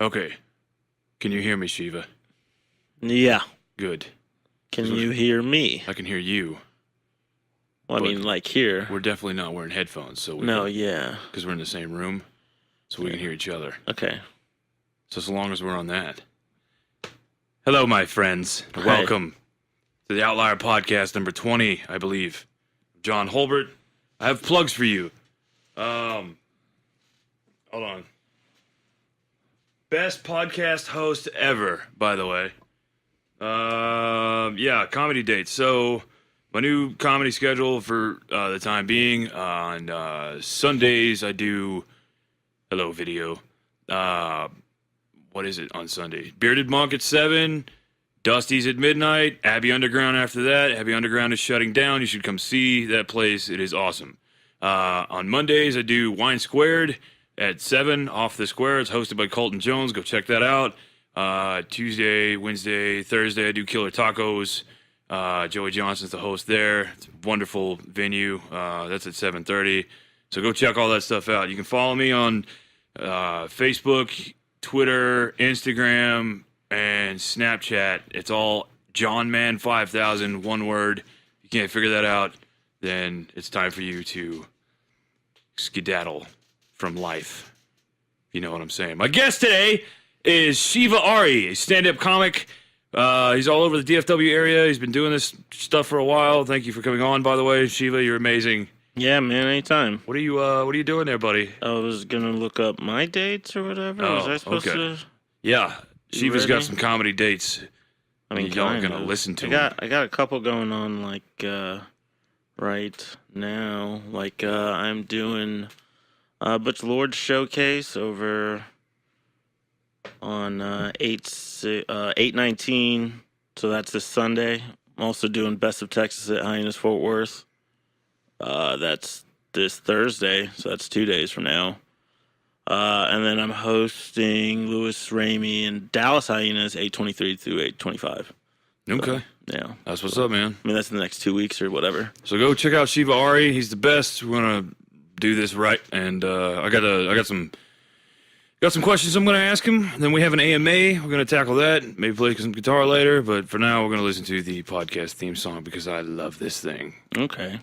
Okay. Can you hear me, Shiva? Yeah. Good. Can you hear me? I can hear you. Well, I mean, like here. We're definitely not wearing headphones, so yeah. because we're in the same room, so we can hear each other. Okay. So as long as we're on that. Hello, my friends. Hi. Welcome to the Outlier podcast number 20, I believe. John Hulbert. I have plugs for you. Hold on. Best podcast host ever, by the way. Yeah, comedy dates. So, my new comedy schedule for the time being, on Sundays I do Hello Video. What is it on Sunday? Bearded Monk at 7, Dusty's at midnight, Abbey Underground after that. Abbey Underground is shutting down. You should come see that place. It is awesome. On Mondays I do Wine Squared at 7 off the square. It's hosted by Colton Jones. Go check that out. Tuesday, Wednesday, Thursday, I do Killer Tacos. Joey Johnson's the host there. It's a wonderful venue. That's at 7:30. So go check all that stuff out. You can follow me on Facebook, Twitter, Instagram, and Snapchat. It's all JohnMan5000, one word. If you can't figure that out, then it's time for you to skedaddle from life. You know what I'm saying. My guest today is Shiva Ari, a stand-up comic. He's all over the DFW area. He's been doing this stuff for a while. Thank you for coming on, by the way. Shiva, you're amazing. Yeah, man, anytime. What are you doing there, buddy? I was going to look up my dates or whatever. Was I supposed to? Yeah. Shiva's got some comedy dates. I mean, y'all are going to listen to them. I got a couple going on, like, right now. Like, I'm doing Butch Lord's showcase over on 8/19, so that's this Sunday. I'm also doing Best of Texas at Hyenas Fort Worth. That's this Thursday, so that's 2 days from now. And then I'm hosting Louis Ramey and Dallas Hyenas 8/23 through 8/25. Okay. So, yeah. That's what's up, man. I mean, that's in the next 2 weeks or whatever. So go check out Shiva Ari. He's the best. We're going to do this right. And I got some questions I'm going to ask him. Then we have an AMA. We're going to tackle that. Maybe play some guitar later. But for now, we're going to listen to the podcast theme song because I love this thing. Okay.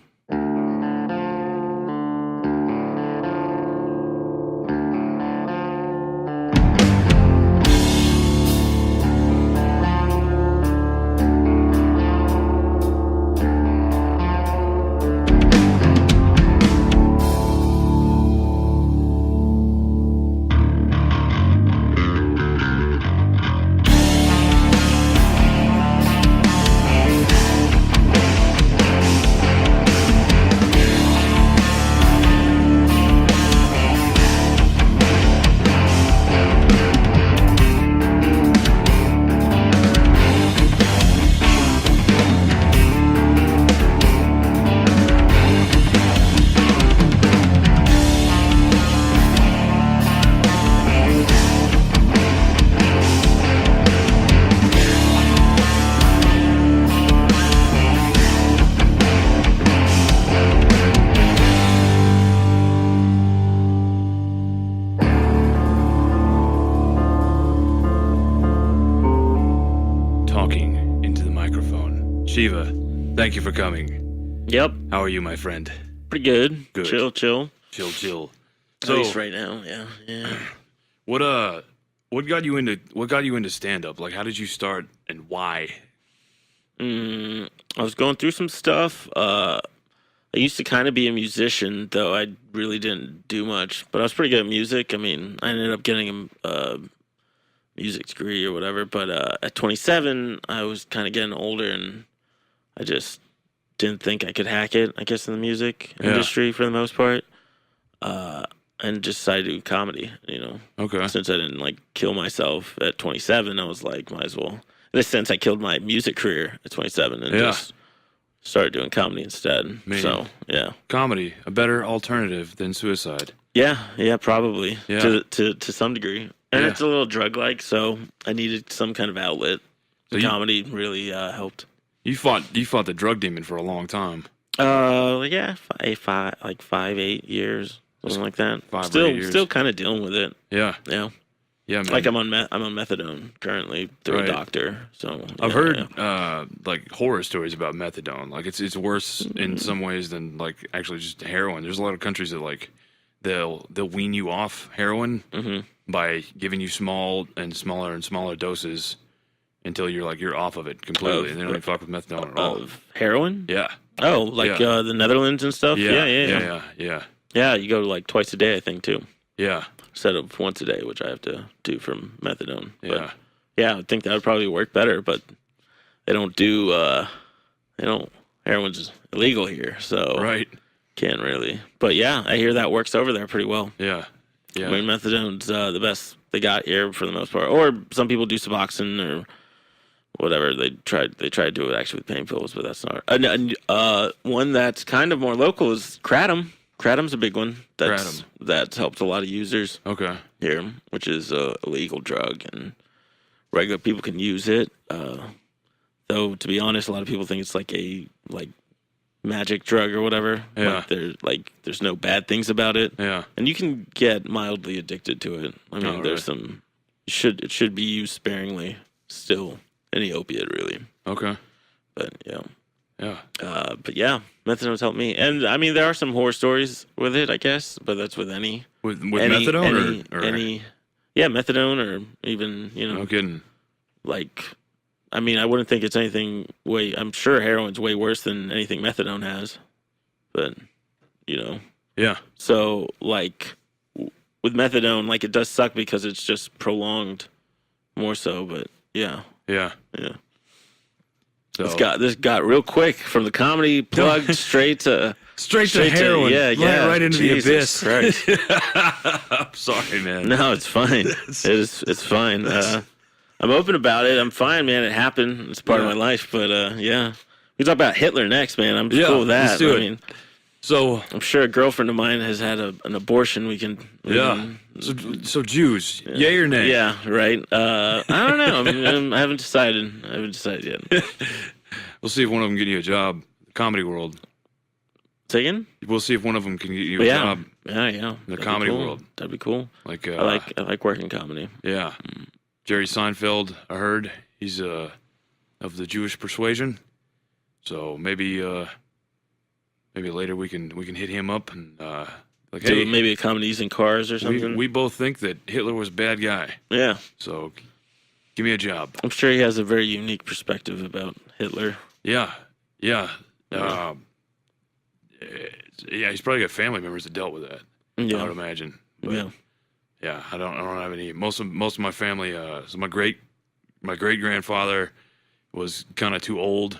Shiva, thank you for coming. Yep. How are you, my friend? Pretty good. Good. Chill. Chill. At least right now, yeah. What got you into stand up? Like, how did you start and why? I was going through some stuff. I used to kind of be a musician, though I really didn't do much. But I was pretty good at music. I mean, I ended up getting a music degree or whatever. But at 27, I was kind of getting older, and I just didn't think I could hack it, I guess, in the music industry for the most part. And just decided to do comedy, you know. Okay. Since I didn't, like, kill myself at 27, I was like, might as well. In a sense, I killed my music career at 27 and just started doing comedy instead. So, yeah. Comedy, a better alternative than suicide. Yeah, probably. Yeah. To some degree. And it's a little drug-like, so I needed some kind of outlet. So comedy really helped. You fought the drug demon for a long time. Yeah, 5, 8 years, something like that. 5 or 8 years. Still kind of dealing with it. Yeah. Yeah. Yeah, man. Like I'm on methadone currently through Right. a doctor. So I've yeah, heard yeah. like horror stories about methadone. Like it's worse in some ways than like actually just heroin. There's a lot of countries that like they'll wean you off heroin by giving you small and smaller doses until you're off of it completely. And they don't even fuck with methadone at all. Of heroin. Yeah. Oh, like Yeah. The Netherlands and stuff. Yeah. Yeah. Yeah, you go like twice a day, I think, too, Yeah. instead of once a day, which I have to do from methadone. Yeah. But yeah, I think that would probably work better, but they don't do. Heroin's illegal here, so Right. can't really. But yeah, I hear that works over there pretty well. Yeah. Yeah. I mean, methadone's the best they got here for the most part. Or some people do Suboxone or whatever. They tried to do it actually with pain pills, but that's not. One that's kind of more local is Kratom. Kratom's a big one. That's helped a lot of users Okay. here, which is a legal drug, and regular people can use it. Though to be honest, a lot of people think it's like a magic drug or whatever. Yeah. There's no bad things about it. Yeah. And you can get mildly addicted to it. I mean, there's some. It should be used sparingly. Still, any opiate really. Okay. But yeah. Yeah. But yeah, methadone's helped me. And I mean, there are some horror stories with it, I guess. But that's with any Methadone or any. Yeah, methadone or even no kidding. like. I mean, I wouldn't think it's anything I'm sure heroin's way worse than anything methadone has. But Yeah. So, like, with methadone, like, it does suck because it's just prolonged more so, but yeah. Yeah. So This got real quick from the comedy plug straight to heroin. Yeah. Right into Jesus the abyss. Christ. I'm sorry, man. No, it's fine. It's fine. I'm open about it. I'm fine, man. It happened. It's part of my life, but yeah. We talk about Hitler next, man. I'm cool with that. Let's do it. I mean, So I'm sure a girlfriend of mine has had an abortion. We can. So Jews, yay or nay? Yeah, right. I don't know. I haven't decided. Yet. We'll see if one of them get you a job. Comedy world. Say again? We'll see if one of them can get you a job. Yeah. In the comedy world. That'd be cool. Like I like working comedy. Yeah. Jerry Seinfeld, I heard he's of the Jewish persuasion. So maybe later we can hit him up and Do maybe a comedy using cars or something. we both think that Hitler was a bad guy. Yeah. So give me a job. I'm sure he has a very unique perspective about Hitler. Yeah. Yeah, he's probably got family members that dealt with that. Yeah. I would imagine. But, yeah, I don't have any. Most of my family. So my great grandfather was kind of too old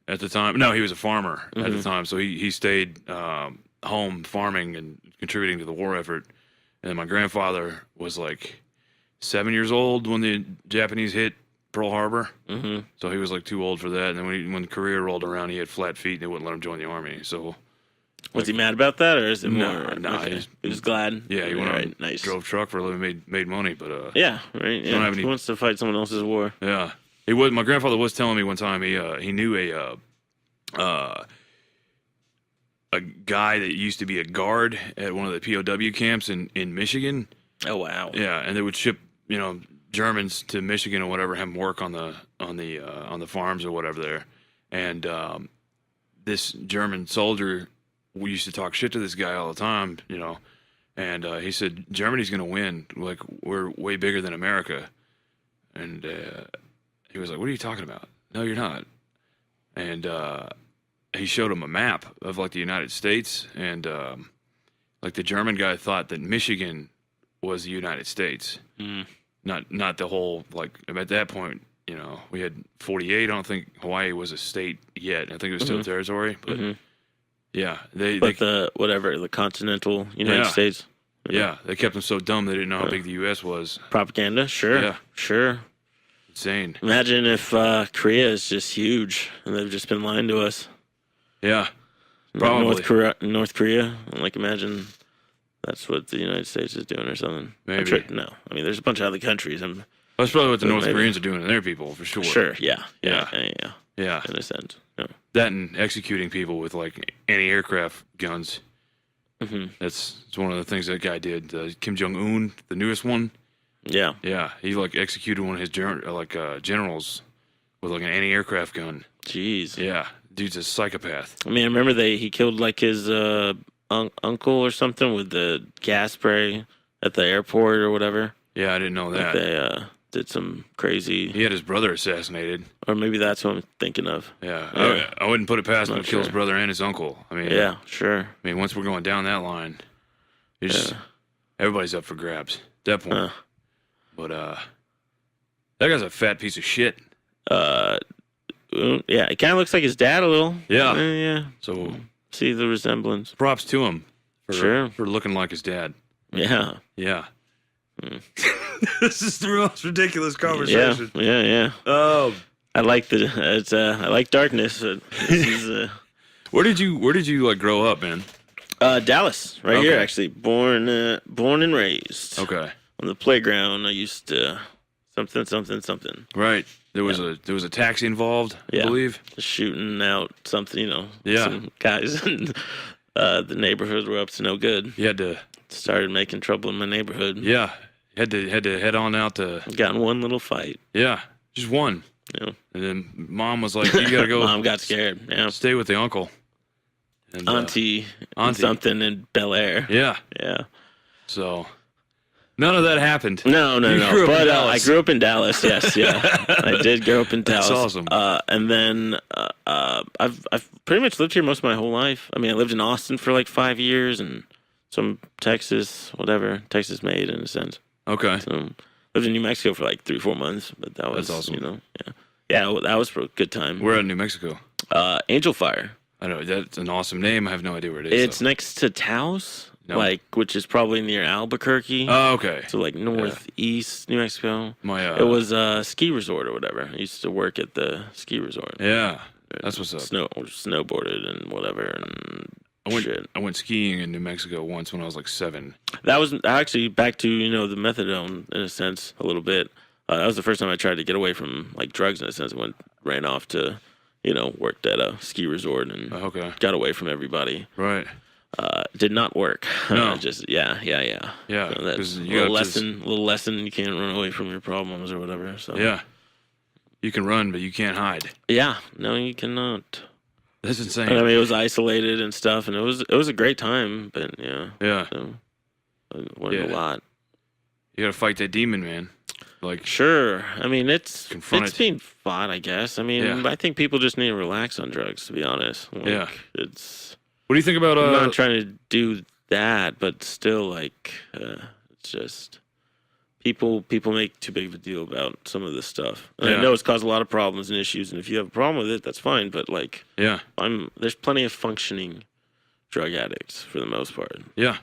at the time. No, he was a farmer at the time, so he stayed home farming and contributing to the war effort. And my grandfather was like 7 years old when the Japanese hit Pearl Harbor. Mm-hmm. So he was like too old for that. And then when the career rolled around, he had flat feet and they wouldn't let him join the army. So. Was he mad about that, or is it more? No, okay. He was glad. Yeah, he went right, nice. Drove truck for a living, made money, but yeah, right. Yeah. Don't have any, he wants to fight someone else's war. Yeah, he was. My grandfather was telling me one time he knew a guy that used to be a guard at one of the POW camps in Michigan. Oh wow. Yeah, and they would ship Germans to Michigan or whatever, have them work on the farms or whatever there, and this German soldier. We used to talk shit to this guy all the time, and he said, Germany's going to win. Like, we're way bigger than America. And he was like, what are you talking about? No, you're not. And he showed him a map of, like, the United States. And, like, the German guy thought that Michigan was the United States. Mm. Not the whole, like, at that point, we had 48. I don't think Hawaii was a state yet. I think it was still territory, but... Yeah, the continental United States. Yeah, they kept them so dumb they didn't know how big the U.S. was. Propaganda, sure. Yeah, sure. Insane. Imagine if Korea is just huge and they've just been lying to us. Yeah, probably. North Korea. Like, imagine that's what the United States is doing or something. Maybe. Sure, no, I mean, there's a bunch of other countries. That's probably what the North Koreans are doing to their people, for sure. Sure. Yeah. Yeah. In a sense. Yeah. That and executing people with like anti-aircraft guns. Mm-hmm. That's one of the things that guy did. Kim Jong-un, the newest one, Yeah. Yeah, he like executed one of his generals with like an anti-aircraft gun. Jeez. Yeah, dude's a psychopath. I mean, I remember he killed like his uncle or something with the gas spray at the airport or whatever. Yeah, I didn't know Like that. they did some crazy. He had his brother assassinated. Or maybe that's what I'm thinking of. Yeah, Yeah. I wouldn't put it past him Not to kill his sure. brother and his uncle. I mean, Yeah, sure. I mean, once we're going down that line, everybody's up for grabs at that point. But that guy's a fat piece of shit. Yeah, it kind of looks like his dad a little. Yeah. Yeah. So See the resemblance. props to him for looking like his dad. Yeah. Yeah. This is the most ridiculous conversation. Yeah. Oh, I like I like darkness. But this is where did you like grow up, man? Dallas, right here actually. Born and raised. Okay. On the playground, I used to something. Right. There was a taxi involved, I believe. Shooting out something, Yeah. Some guys in the neighborhood were up to no good. You had to Started making trouble in my neighborhood. Yeah. Had to head on out to Got in one little fight. Yeah. Just one. Yeah. And then mom was like, you gotta go Mom got scared. Yeah. stay with the uncle. And, Auntie something in Bel Air. Yeah. Yeah. So none of that happened. No. grew up But in I Dallas. grew up in Dallas. Yes, yeah. I did grow up in Dallas. That's awesome. And then I've pretty much lived here most of my whole life. I mean, I lived in Austin for like 5 years and some Texas made in a sense. Okay. So lived in New Mexico for like 3-4 months, but that was That's awesome. Yeah, that was a good time. We're in New Mexico. Angel Fire. I know that's an awesome name. I have no idea where it is. It's next to Taos, No. which is probably near Albuquerque. Oh, okay. So like northeast New Mexico. My It was a ski resort or whatever. I used to work at the ski resort. yeah. That's what's up. Snowboarded and whatever and shit. I went skiing in New Mexico once when I was like 7. That was actually back to the methadone in a sense a little bit. That was the first time I tried to get away from like drugs in a sense. I ran off to worked at a ski resort and Okay. got away from everybody. Right. Did not work. No. Yeah. Yeah. So that's 'cause a you little got this- little lesson. You can't run away from your problems or whatever. So Yeah. You can run, but you can't hide. yeah, no, you cannot. That's insane. And I mean, it was isolated and stuff, and it was a great time. But yeah, Yeah. so I learned a lot. You gotta fight that demon, man. Like, Sure, I mean it's Confront it. being fought, I guess. I mean, Yeah. I think people just need to relax on drugs, to be honest. Like, Yeah. it's. what do you think about I'm not trying to do that, but still, like, it's just people make too big of a deal about some of this stuff. And Yeah. I know it's caused a lot of problems and issues, and if you have a problem with it, that's fine. But like, Yeah. there's plenty of functioning drug addicts for the most part. Yeah.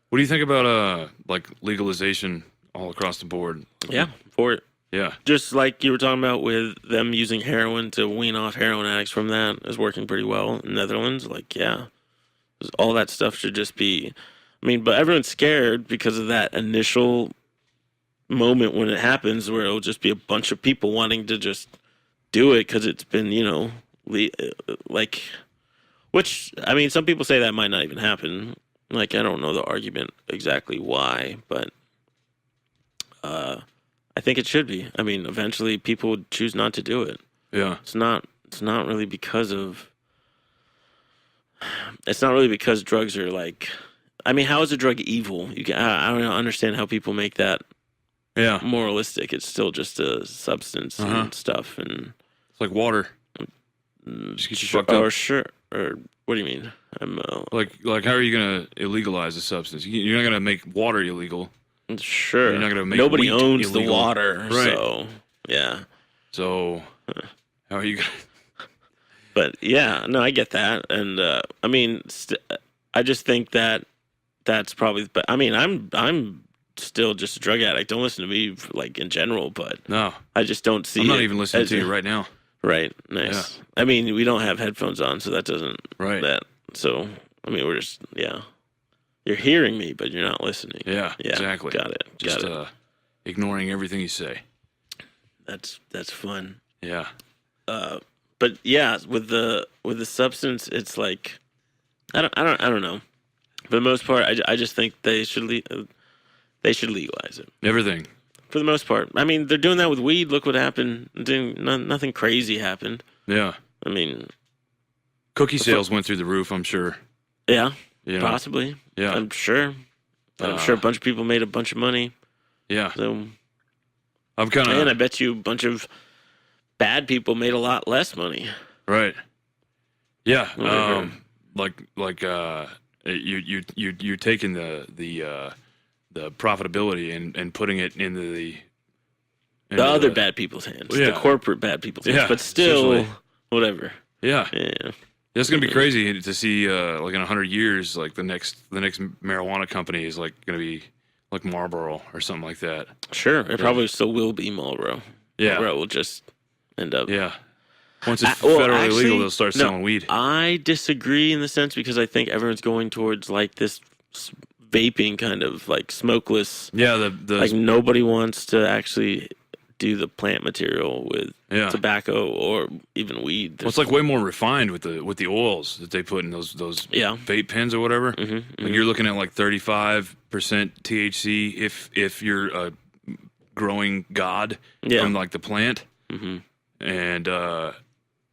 What do you think about like legalization all across the board? Yeah, for it. Yeah. Just like you were talking about with them using heroin to wean off heroin addicts from that is working pretty well in the Netherlands. Like, yeah, all that stuff should just be. I mean, but everyone's scared because of that initial moment when it happens, where it'll just be a bunch of people wanting to just do it because it's been, like, which I mean, some people say that might not even happen. Like, I don't know the argument exactly why, but I think it should be. I mean, eventually people would choose not to do it. Yeah. It's not really because of. It's not really because drugs are like. I mean, how is a drug evil? I don't understand how people make that Yeah. moralistic. It's still just a substance and stuff. And It's like water. Just get you fucked up. or sure, or what do you mean? Like, how are you gonna illegalize a substance? You're not gonna make water illegal. Sure. You're not gonna make Nobody wheat owns illegal. the water, Right. so yeah. So, how are you gonna? But yeah, no, I get that, and I mean, I just think that that's probably. But I mean, I'm still just a drug addict. Don't listen to me like in general, but No, I just don't see. I'm not it even listening as- to you right now. Right, nice. I mean, we don't have headphones on, so that doesn't. Right. That so I mean, we're just You're hearing me, but you're not listening. Yeah. Exactly. Got it. Just Got it. ignoring everything you say. That's fun. Yeah. But yeah, with the substance, it's like I don't know. For the most part, I just think they should legalize it. Everything. for the most part. I mean, they're doing that with weed. Look what happened. Nothing crazy happened. Yeah. I mean, Cookie sales went through the roof, I'm sure. Yeah, You know? possibly. Yeah. I'm sure. I'm sure a bunch of people made a bunch of money. Yeah. So, I'm kind and I of bet you a bunch of bad people made a lot less money. right. Yeah. Whatever. You're taking the profitability and putting it into The other bad people's hands. Yeah. The corporate bad people's hands. Yeah, But still, essentially. whatever. Yeah. Yeah. It's gonna be crazy to see like in 100 years, like the next marijuana company is like gonna be like Marlboro or something like that. Sure. It probably still will be Marlboro. Yeah. Marlboro will just end up. Yeah. Once it's Well, federally actually, legal, they'll start no, selling weed. I disagree in the sense because I think everyone's going towards like this vaping kind of like smokeless. Yeah. The Like nobody wants to actually do the plant material with Yeah. tobacco or even weed. well, it's like way more refined with the oils that they put in those Yeah. vape pens or whatever. Mm-hmm, Like you're looking at like 35% THC if you're a growing god Yeah. from like the plant, Mm-hmm. and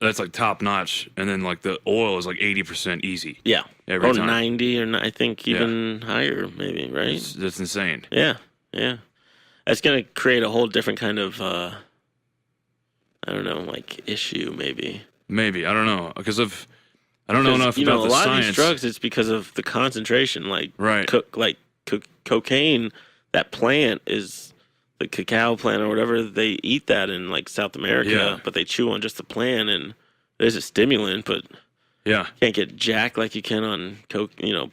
that's like top notch. And then like the oil is like 80% easy Yeah. every Or time. 90 or I think even higher maybe, right? That's insane. Yeah. Yeah. That's going to create a whole different kind of I don't know, like issue maybe. Maybe I don't know because I don't know enough You about know, a the lot science. of these drugs, it's because of the concentration. Like Right. Cocaine, that plant is the cacao plant or whatever. They eat that in like South America, Yeah. but they chew on just the plant, and it is a stimulant, but Yeah. you can't get jacked like you can on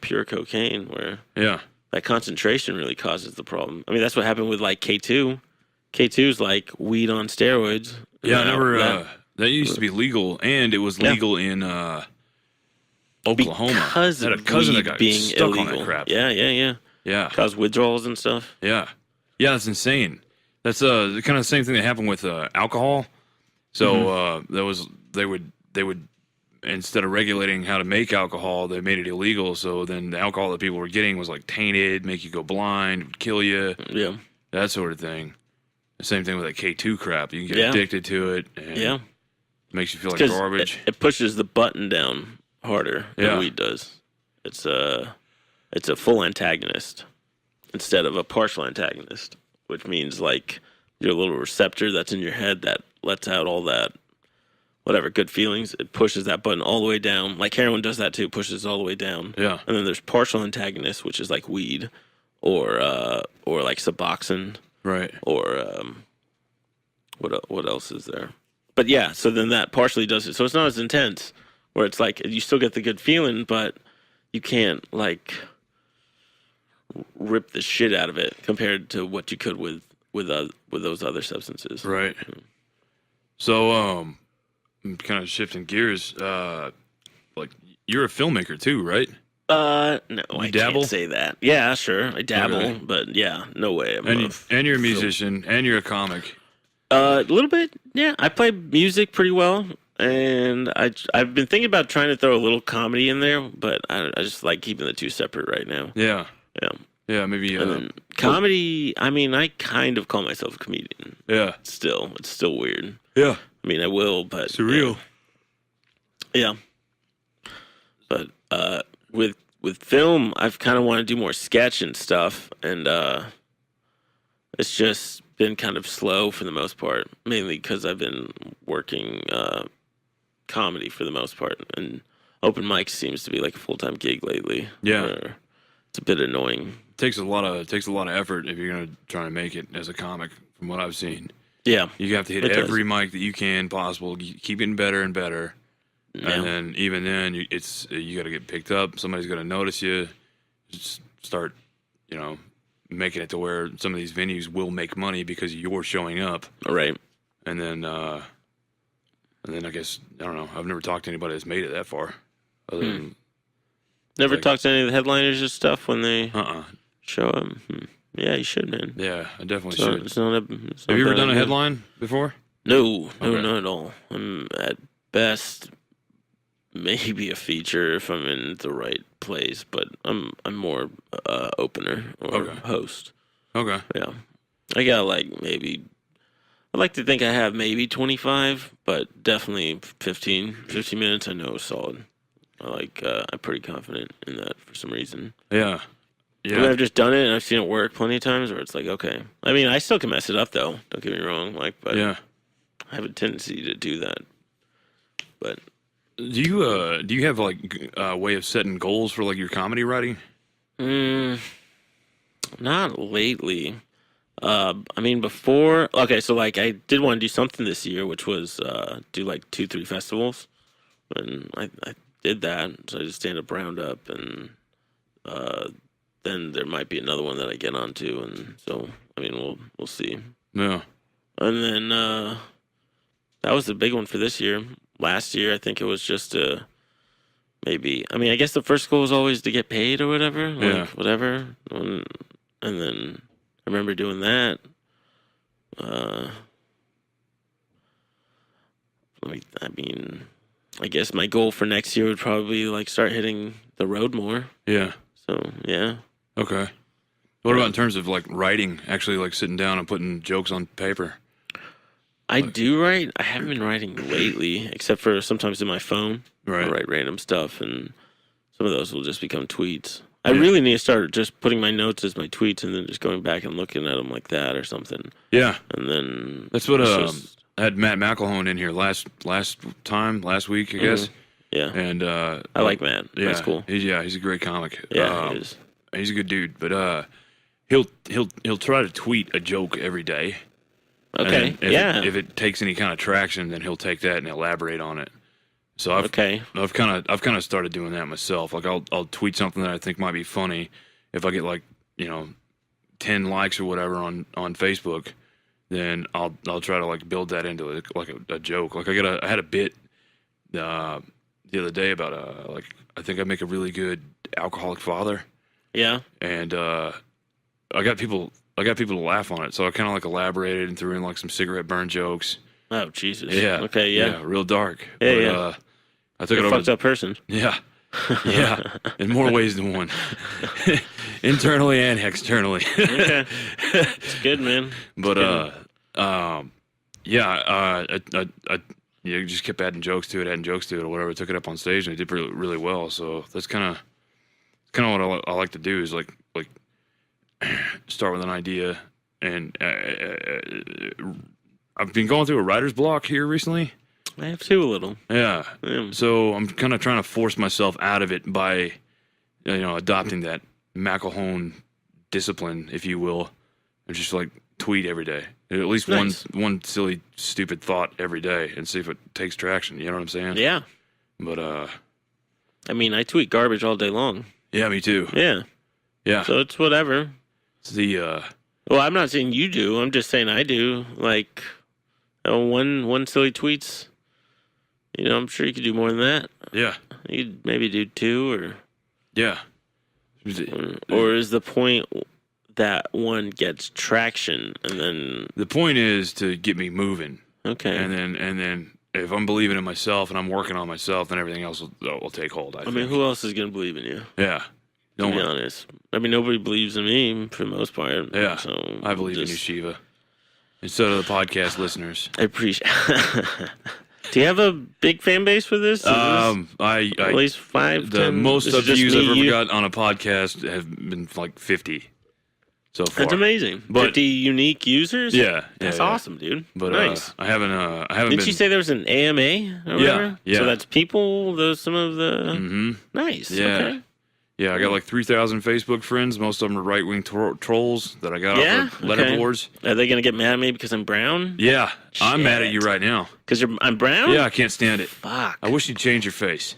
pure cocaine, where Yeah. that concentration really causes the problem. I mean, that's what happened with like K2. K2 is like weed on steroids. Yeah. I Now, never. That used to be legal, and it was legal in Oklahoma. because I had a of cousin that weed got being stuck illegal. on that crap. Yeah. Yeah. Cause withdrawals and stuff. Yeah. Yeah, that's insane. That's kind of the same thing that happened with alcohol. So they would instead of regulating how to make alcohol, they made it illegal. So then the alcohol that people were getting was like tainted, make you go blind, would kill you, Yeah. that sort of thing. The same thing with that K2 crap. You can get Yeah. addicted to it. And Yeah. it makes you feel like 'Cause garbage. It pushes the button down harder than Yeah. weed does. It's a full antagonist instead of a partial antagonist, which means like your little receptor that's in your head that lets out all that whatever good feelings. It pushes that button all the way down. Like heroin does that too, pushes it all the way down. Yeah. And then there's partial antagonist, which is like weed or like Suboxone. Right. Or what else is there? But yeah, so then that partially does it. So it's not as intense, where it's like you still get the good feeling, but you can't like rip the shit out of it compared to what you could with those other substances. Right. So, I'm kind of shifting gears. Like you're a filmmaker too, right? No, I dabble? can't say that. Yeah, sure, I dabble, Okay. but yeah, no way. And you're a musician, and you're a comic. A little bit, yeah. I play music pretty well, and I've been thinking about trying to throw a little comedy in there, but I just like keeping the two separate right now. Yeah. Yeah. Yeah, maybe. And then comedy, I mean, I kind of call myself a comedian. Yeah. Still, it's still weird. Yeah. I mean, I will, but Surreal. Yeah. But with film, I've kind of want to do more sketch and stuff, and it's just been kind of slow for the most part, mainly because I've been working comedy for the most part, and open mic seems to be like a full-time gig lately. Yeah. where it's a bit annoying. Takes a lot of effort if you're gonna try to make it as a comic. From what I've seen, Yeah. you have to hit It does. every mic that you can possible. You keep getting better and better, Yeah. and then even then, you got to get picked up. Somebody's got to notice you. Just start, making it to where some of these venues will make money because you're showing up. All right. And then I guess I don't know. I've never talked to anybody that's made it that far. Other than Never Like- talked to any of the headliners and stuff when they uh-uh. show up. Yeah, you should, man. Yeah, I definitely It's not, should. it's not Have you ever bad done a idea. headline before? No, Okay. not at all. I'm at best maybe a feature if I'm in the right place, but I'm more opener or Okay. host. Okay. Yeah. I got like maybe. I'd like to think I have maybe 25, but definitely 15 minutes. I know is solid. I'm pretty confident in that for some reason. Yeah. I mean, I've just done it and I've seen it work plenty of times where it's like, okay. I mean, I still can mess it up though. Don't get me wrong. But yeah. I have a tendency to do that. But do you have like a way of setting goals for like your comedy writing? Not lately. I mean, before. Okay, so like I did want to do something this year, which was do like 2-3 festivals, and I did that. So I just stand up roundup, and then there might be another one that I get onto, and so I mean we'll see. Yeah. And then that was the big one for this year. Last year, I think it was just maybe. I mean, I guess the first goal was always to get paid or whatever. Whatever. And then I remember doing that. I guess my goal for next year would probably like start hitting the road more. Yeah. So yeah. Okay. What about in terms of like writing? Actually, like sitting down and putting jokes on paper. I do write. I haven't been writing lately, except for sometimes in my phone. Right. I write random stuff, and some of those will just become tweets. I really need to start just putting my notes as my tweets, and then just going back and looking at them like that or something. Yeah. And then that's what I had Matt McElhone in here last week, I guess. Yeah. And I like Matt. Yeah, that's cool. He's a great comic. Yeah, he is. He's a good dude, but he'll try to tweet a joke every day. Okay. If it takes any kind of traction, then he'll take that and elaborate on it. So I've kind of started doing that myself. Like I'll tweet something that I think might be funny. If I get like 10 likes or whatever on Facebook, then I'll try to like build that into like a joke. Like I had a bit the other day about like I think I make a really good alcoholic father. Yeah. And I got people to laugh on it, so I kind of like elaborated and threw in like some cigarette burn jokes. Oh Jesus! Yeah. Okay. Yeah. Real dark. Yeah. I took You're it a over. Fucked up person. Yeah. Yeah. In more ways than one. Internally and externally. Okay. It's good, man. But I just kept adding jokes to it, or whatever. I took it up on stage and it did really, really well. So that's kind of what I like to do is like start with an idea, and I've been going through a writer's block here recently. I have too a little. Yeah. So I'm kind of trying to force myself out of it by, adopting that McElhone discipline, if you will, and just like tweet every day, at least one silly, stupid thought every day, and see if it takes traction. You know what I'm saying? Yeah. But I mean, I tweet garbage all day long. Yeah, me too. Yeah. Yeah. So it's whatever. It's the Well, I'm not saying you do. I'm just saying I do. Like, one silly tweets. I'm sure you could do more than that. Yeah. You'd maybe do 2 or. Yeah. Or is the point that one gets traction and then. The point is to get me moving. Okay. And then if I'm believing in myself and I'm working on myself, then everything else will take hold. I mean, who else is going to believe in you? Yeah. To be honest. I mean, nobody believes in me for the most part. Yeah. So I believe in you, Shiva. And so do the podcast listeners. I appreciate Do you have a big fan base for this? I at least 5, the 10? most views I've ever got on a podcast have been like 50 so far. That's amazing. But 50 unique users? Yeah. That's awesome, dude. But nice. I haven't Didn't you say there was an AMA or whatever? Yeah. So that's people, some of the Nice. Yeah. Okay. Yeah, I got like 3,000 Facebook friends. Most of them are right-wing trolls that I got off the letterboards. Are they going to get mad at me because I'm brown? Yeah, shit. I'm mad at you right now. Because I'm brown? Yeah, I can't stand it. Fuck. I wish you'd change your face.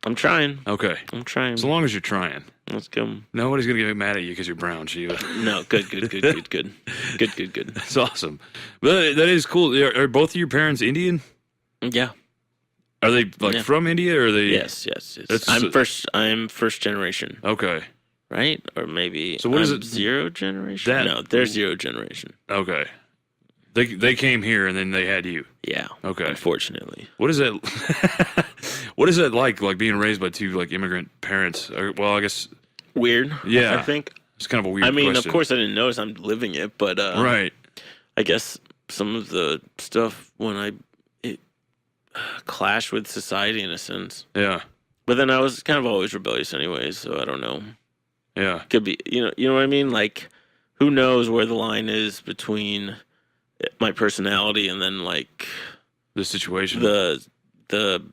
I'm trying. Okay. I'm trying. As long as you're trying. Let's go. Nobody's going to get mad at you because you're brown, Shiva. No, good. Good. That's awesome. But that is cool. Are both of your parents Indian? Yeah. Are they from India, or are they? Yes. I'm first generation. Okay. Right? Or maybe. So what is it? 0 generation? No, they're 0 generation. Okay. They came here and then they had you. Yeah. Okay. Unfortunately. What is that? What is that like being raised by 2 like immigrant parents? Well, I guess. Weird. Yeah. I think. It's kind of a weird I mean, question. of course, I didn't notice I'm living it, but Right. I guess some of the stuff it clashed with society in a sense. Yeah. But then I was kind of always rebellious anyways, so I don't know. Yeah. Could be, you know what I mean? Like, who knows where the line is between my personality and then like The situation. the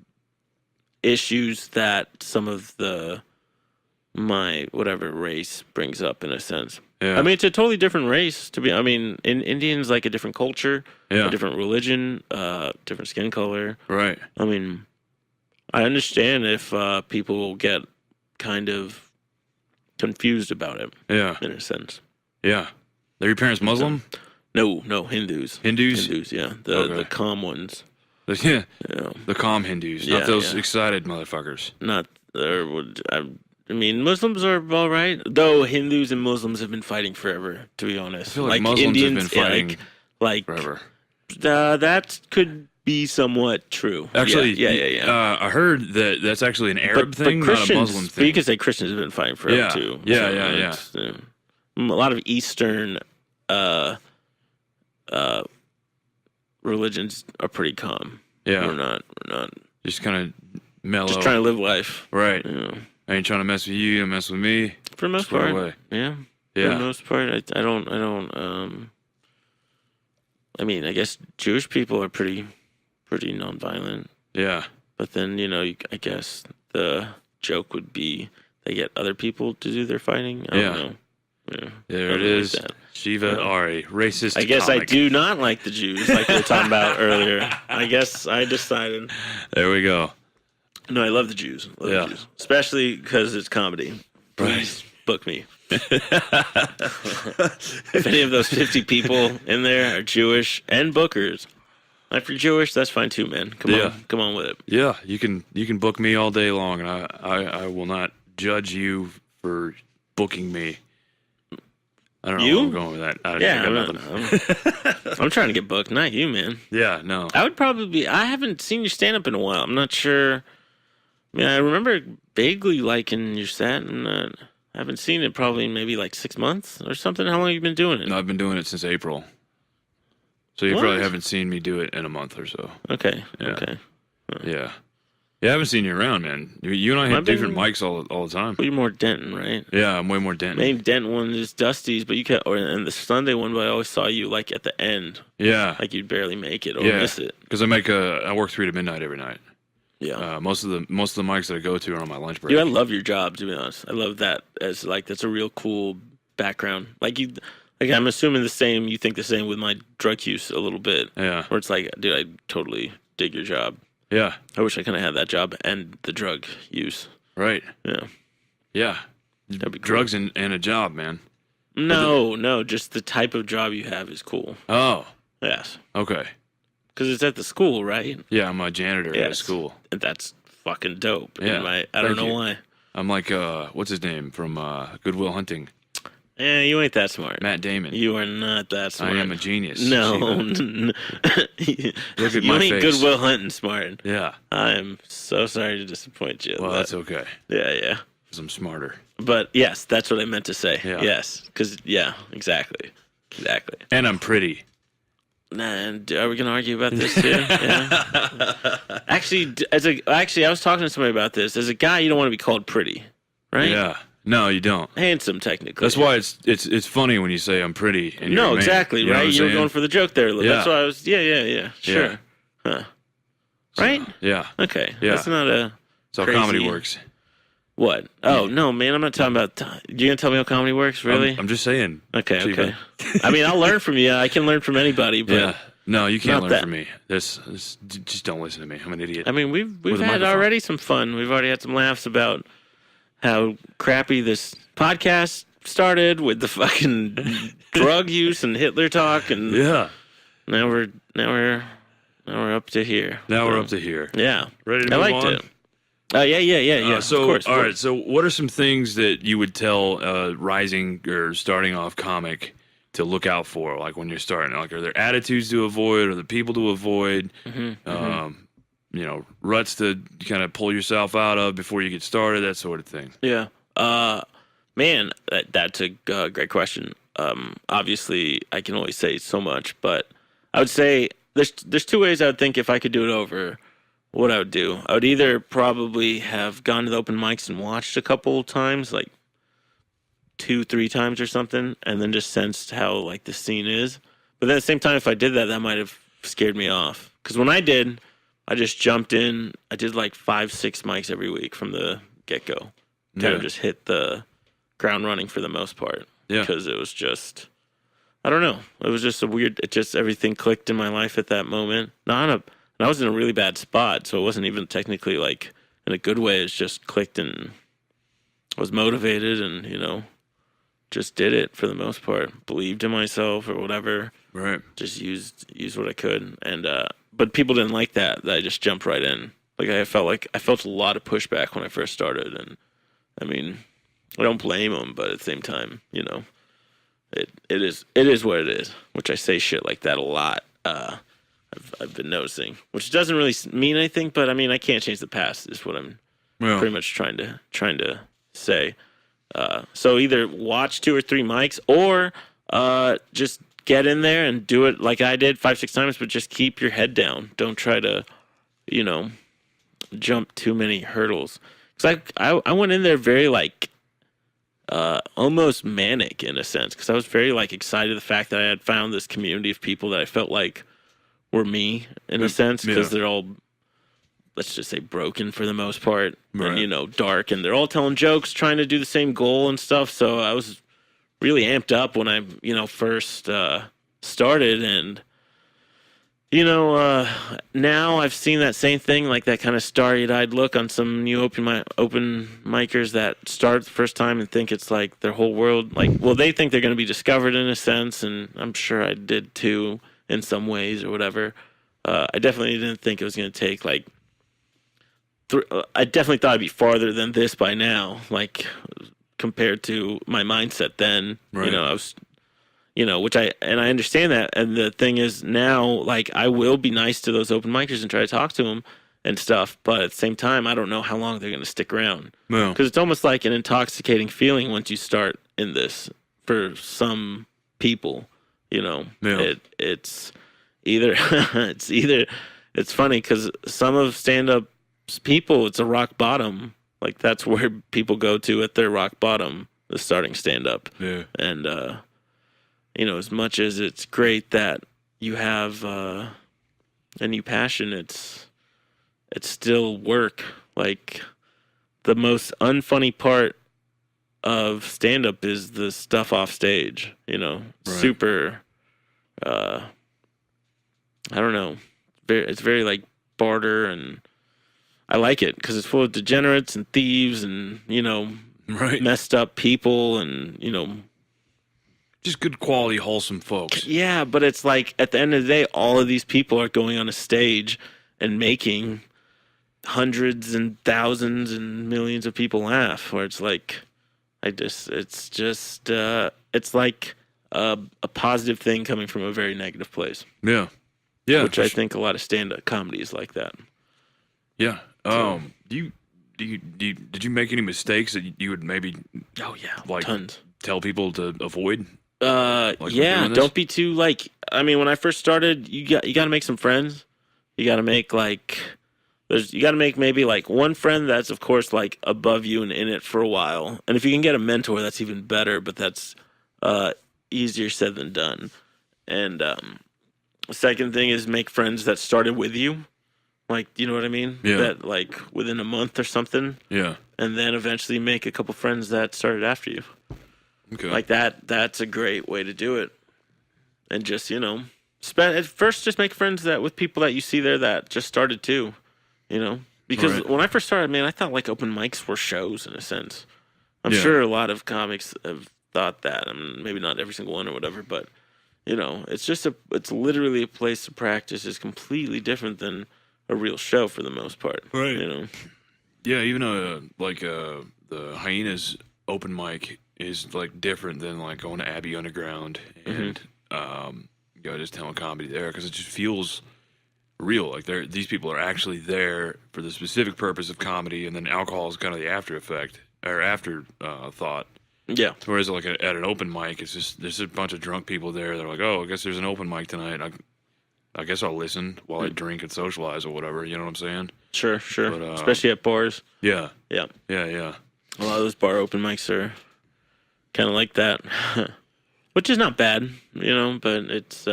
issues that some of my whatever race brings up in a sense. Yeah. I mean, it's a totally different race Indians like a different culture, Yeah. a different religion, different skin color. Right. I mean, I understand if people get kind of confused about it Yeah. in a sense. Yeah. Are your parents Muslim? No, Hindus. Hindus? Yeah. Okay. The calm ones. Yeah. Yeah. The calm Hindus, Yeah, not those yeah. excited motherfuckers. Not there would I mean, Muslims are all right, though Hindus and Muslims have been fighting forever, to be honest. I feel like Muslims have been fighting like forever. That could be somewhat true. Actually, yeah. I heard that that's actually an Arab thing, but not a Christians, Muslim thing. You could say Christians have been fighting forever Yeah. too. Yeah, So yeah. it's, a lot of Eastern religions are pretty calm. Yeah. We're not Just kind of mellow. just trying to live life. Right. You know. I ain't trying to mess with you, you mess with me. For the most Square part, away. yeah. Yeah. For the most part, I don't. I mean, I guess Jewish people are pretty nonviolent. Yeah. But then I guess the joke would be they get other people to do their fighting. I don't know. Yeah. There I it don't is. like that. Shiva Ari, racist. I guess comic. I do not like the Jews, like we were talking about earlier. I guess I decided. There we go. No, I love the Jews. Love Yeah. the Jews. Especially because it's comedy. Please book me. If any of those 50 people in there are Jewish and bookers, if you're Jewish, that's fine too, man. Come on with it. Yeah, you can book me all day long, and I will not judge you for booking me. I don't know You? where I'm going with that. I got nothing. I'm trying to get booked, not you, man. Yeah, no. I would probably be. I haven't seen your stand up in a while. I'm not sure. I mean, I remember vaguely liking your set, and I haven't seen it probably maybe like 6 months or something. How long have you been doing it? No, I've been doing it since April. So you What? probably haven't seen me do it in a month or so. Okay. Yeah. Okay. Yeah. Yeah, I haven't seen you around, man. You and I have different mics all the time. Well, you're more Denton, right? Yeah, I'm way more Denton. Main Denton one is Dusty's, but and the Sunday one, but I always saw you like at the end, Yeah. like you'd barely make it or Yeah. miss it. Because I work 3 to midnight every night. Yeah. Most of the mics that I go to are on my lunch break. Dude, I love your job, to be honest. I love that as like that's a real cool background. Like I'm assuming you think the same with my drug use a little bit. Yeah. Where it's like, dude, I totally dig your job. Yeah. I wish I could have had that job and the drug use. Right. Yeah. Yeah. That'd be cool. Drugs and a job, man. No, just the type of job you have is cool. Oh. Yes. Okay. Because it's at the school, right? Yeah, I'm a janitor at a Yes. school. And that's fucking dope. Yeah. I don't Thank know you. why. I'm like what's his name from Good Will Hunting? You ain't that smart. Matt Damon. You are not that smart. I am a genius. No. Look at you my ain't face. Goodwill Hunting smart. Yeah. I'm so sorry to disappoint you. Well, that's okay. Yeah. Because I'm smarter. But yes, that's what I meant to say. Yeah. Yes. Because, exactly. And I'm pretty. Nah, and are we going to argue about this too? Yeah. Actually, I was talking to somebody about this. As a guy, you don't want to be called pretty, right? Yeah. No, you don't. Handsome, technically. That's why it's funny when you say I'm pretty. And you're a No, man. exactly, You know what right? I'm You were saying? going for the joke there. Yeah. That's why I was. Yeah. Sure. Yeah. Huh. So, Right? Yeah. Okay. Yeah. That's not a. That's how crazy- comedy works. What? Oh no, man! I'm not talking about. You're gonna tell me how comedy works, really? I'm just saying. Okay. Shiva. I mean, I'll learn from you. I can learn from anybody, but Yeah. No, you can't Not learn that- from me. Just don't listen to me. I'm an idiot. I mean, we've With a had microphone. already some fun. We've already had some laughs about how crappy this podcast started with the fucking drug use and Hitler talk, and yeah. now we're up to here. Now we're up to here. Yeah, Ready to I move liked on? it. Yeah. So, of course. all right. So, what are some things that you would tell a rising or starting off comic to look out for, like when you're starting? Like, are there attitudes to avoid, or the people to avoid? Ruts to kind of pull yourself out of before you get started, that sort of thing. Yeah. Man, that's a great question. Obviously, I can only say so much, but I would say there's two ways I would think if I could do it over, what I would do. I would either probably have gone to the open mics and watched a couple times, like 2-3 times or something, and then just sensed how like the scene is. But then at the same time, if I did that, that might have scared me off. Because when I did, I just jumped in. I did like 5-6 mics every week from the get go. Kind of just hit the ground running for the most part. Yeah. Because it was just, I don't know. It was just a weird. It just everything clicked in my life at that moment. And I was in a really bad spot, so it wasn't even technically like in a good way. It's just clicked and I was motivated and just did it for the most part. Believed in myself or whatever. Right. Just used what I could. And but people didn't like that I just jumped right in. Like I felt a lot of pushback when I first started, and I mean, I don't blame them, but at the same time, it is what it is. Which I say shit like that a lot. I've been noticing, which doesn't really mean anything, but I mean, I can't change the past. Is what I'm pretty much trying to say. So either watch 2 or 3 mics, or just get in there and do it like I did 5-6 times, but just keep your head down. Don't try to, jump too many hurdles. Because I went in there very like almost manic in a sense, because I was very like excited the fact that I had found this community of people that I felt like were me in a sense, because they're all, let's just say, broken for the most part, right. And dark, and they're all telling jokes, trying to do the same goal and stuff. So I was really amped up when I first started, and now I've seen that same thing, like that kind of starry-eyed look on some new open micers that start the first time and think it's like their whole world. Like, well, they think they're going to be discovered in a sense, and I'm sure I did too in some ways or whatever. I definitely didn't think it was going to take like. I definitely thought I'd be farther than this by now, like compared to my mindset then. Right. I was. Which I understand that. And the thing is now, like, I will be nice to those open micers and try to talk to them and stuff. But at the same time, I don't know how long they're going to stick around. Because it's almost like an intoxicating feeling once you start in this for some people, It's either, it's funny because some of stand-up's people, it's a rock bottom. Like, that's where people go to at their rock bottom, the starting stand-up. Yeah. And, as much as it's great that you have a new passion, it's still work. Like, the most unfunny part of stand-up is the stuff off stage, Right. Super, I don't know. It's very, like, barter, and I like it because it's full of degenerates and thieves and, right. messed up people and, just good quality, wholesome folks. Yeah, but it's like at the end of the day, all of these people are going on a stage and making hundreds and thousands and millions of people laugh. Where it's like, it's like a positive thing coming from a very negative place. Yeah, yeah. Which I think a lot of stand-up comedy is like that. Yeah. Did you make any mistakes that you would maybe? Oh yeah, like tons. Tell people to avoid? Yeah, don't be too like. I mean, when I first started, you got to make some friends. You got to make you got to make maybe like one friend that's of course like above you and in it for a while. And if you can get a mentor, that's even better. But that's easier said than done. And the second thing is make friends that started with you. Like, you know what I mean? Yeah. That like within a month or something. Yeah. And then eventually make a couple friends that started after you. Okay. Like that's a great way to do it. And just, spend at first just make friends with people that you see there that just started too, Because right. when I first started, man, I thought like open mics were shows in a sense. I'm sure a lot of comics have thought that. I mean, maybe not every single one or whatever, but it's literally a place to practice. It's completely different than a real show for the most part. Right. Yeah, even the Hyenas open mic is like different than like going to Abbey Underground and just telling comedy there, because it just feels real. Like these people are actually there for the specific purpose of comedy, and then alcohol is kind of the after effect or after thought. Yeah. Whereas like at an open mic, it's just there's a bunch of drunk people there. They're like, oh, I guess there's an open mic tonight. I guess I'll listen while I drink and socialize or whatever. You know what I'm saying? Sure. But, Especially at bars. Yeah. Yeah. Yeah. A lot of those bar open mics are kind of like that, which is not bad, but it's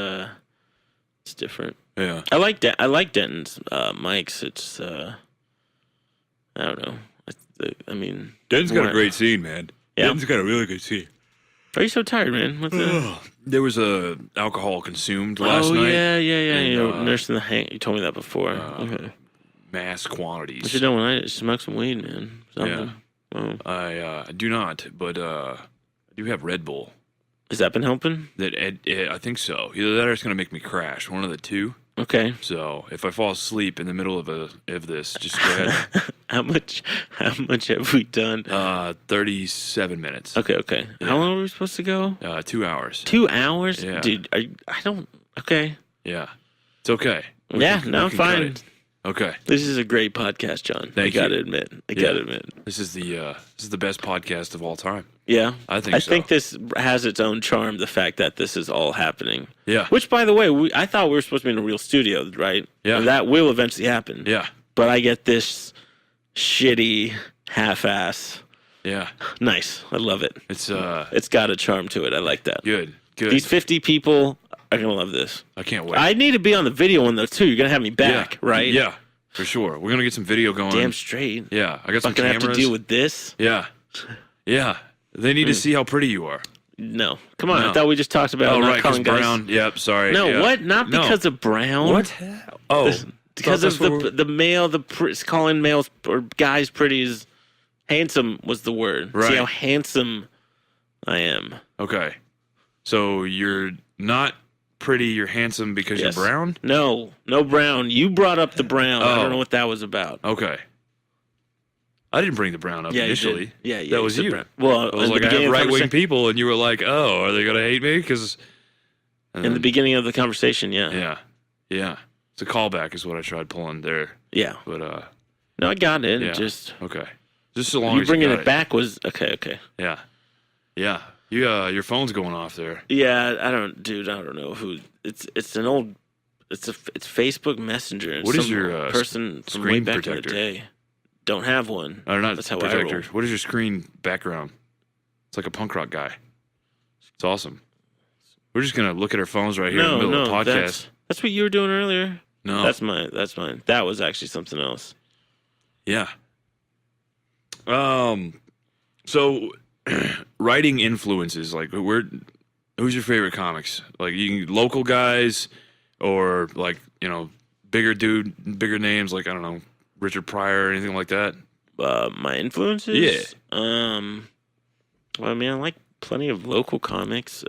different. Yeah. I like Denton's mics. It's I don't know. I mean, Denton's got a great scene, man. Yeah. Denton's got a really good scene. Are you so tired, man? What's that? There was alcohol consumed last night. Yeah. And, You're nursing the hang. You told me that before. Okay. Mass quantities. What you doing? I smoke some weed, man. Something. Yeah. I do not, but I do have Red Bull. Has that been helping? I think so. Either that or it's going to make me crash. One of the two. Okay. So if I fall asleep in the middle of this, just go ahead. How much have we done? 37 minutes. Okay. Yeah. How long were we supposed to go? 2 hours. 2 hours? Yeah. Dude, I don't. Okay. Yeah. It's okay. I'm cut fine. it. Okay. This is a great podcast, John. Thank you. I gotta admit. I gotta admit. This is the best podcast of all time. Yeah. I think so. I think this has its own charm, the fact that this is all happening. Yeah. Which, by the way, I thought we were supposed to be in a real studio, right? Yeah. And that will eventually happen. Yeah. But I get this shitty half-ass. Yeah. Nice. I love it. It's got a charm to it. I like that. good. These 50 people are going to love this. I can't wait. I need to be on the video one, though, too. You're going to have me back, right? Yeah. For sure. We're gonna get some video going. Damn straight. Yeah. I got some Fucking cameras. have to deal with this? Yeah. Yeah. They need to see how pretty you are. No. Come on. No. I thought we just talked about Oh, not right, because calling guys. brown. Yep, sorry. No, yeah. what? Not No. because of brown. What? Oh. Because of the male, calling males or guys pretty is handsome was the word. Right. See how handsome I am. Okay. So you're not pretty, you're handsome because Yes. you're brown? No brown. You brought up the brown. I Oh. don't know what that was about. Okay. I didn't bring the brown up Yeah, you initially. did. Yeah, That was said you. brown. Well, I was in the like, I beginning have of the right-wing conversation- people, and you were like, oh, are they going to hate me? Because in the beginning of the conversation, yeah. Yeah. It's a callback is what I tried pulling there. Yeah. But, No, I got it. yeah. Just okay. Just so long you as bringing got it back was okay. Yeah. Yeah. You, your phone's going off there. Yeah, I don't know who. It's Facebook Messenger. What is Some your, person from way screen back protector? in the day? Don't have one. Or not That's how protector. I roll. What is your screen background? It's like a punk rock guy. It's awesome. We're just gonna look at our phones right here in the middle of the podcast. That's what you were doing earlier. No. That's mine. That was actually something else. Yeah. So writing influences, like who's your favorite comics? Like local guys or like, bigger names like, I don't know, Richard Pryor or anything like that? My influences? Yeah. Well, I mean, I like plenty of local comics.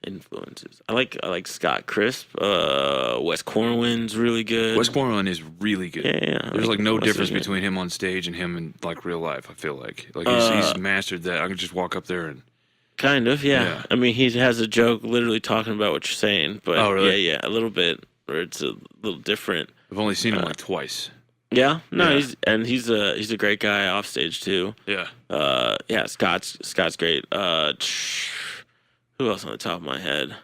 Influences. I like Scott Crisp. Wes Corwin's really good. Wes Corwin is really good. Yeah. There's like no Wes difference is good. between him on stage and him in like real life, I feel like. Like he's mastered that. I can just walk up there and Kind of, yeah. Yeah. I mean, he has a joke literally talking about what you're saying, but Oh, really? yeah, a little bit, or it's a little different. I've only seen him like twice. Yeah, no, Yeah. he's a great guy off stage too. Yeah. Yeah, Scott's great. Who else on the top of my head?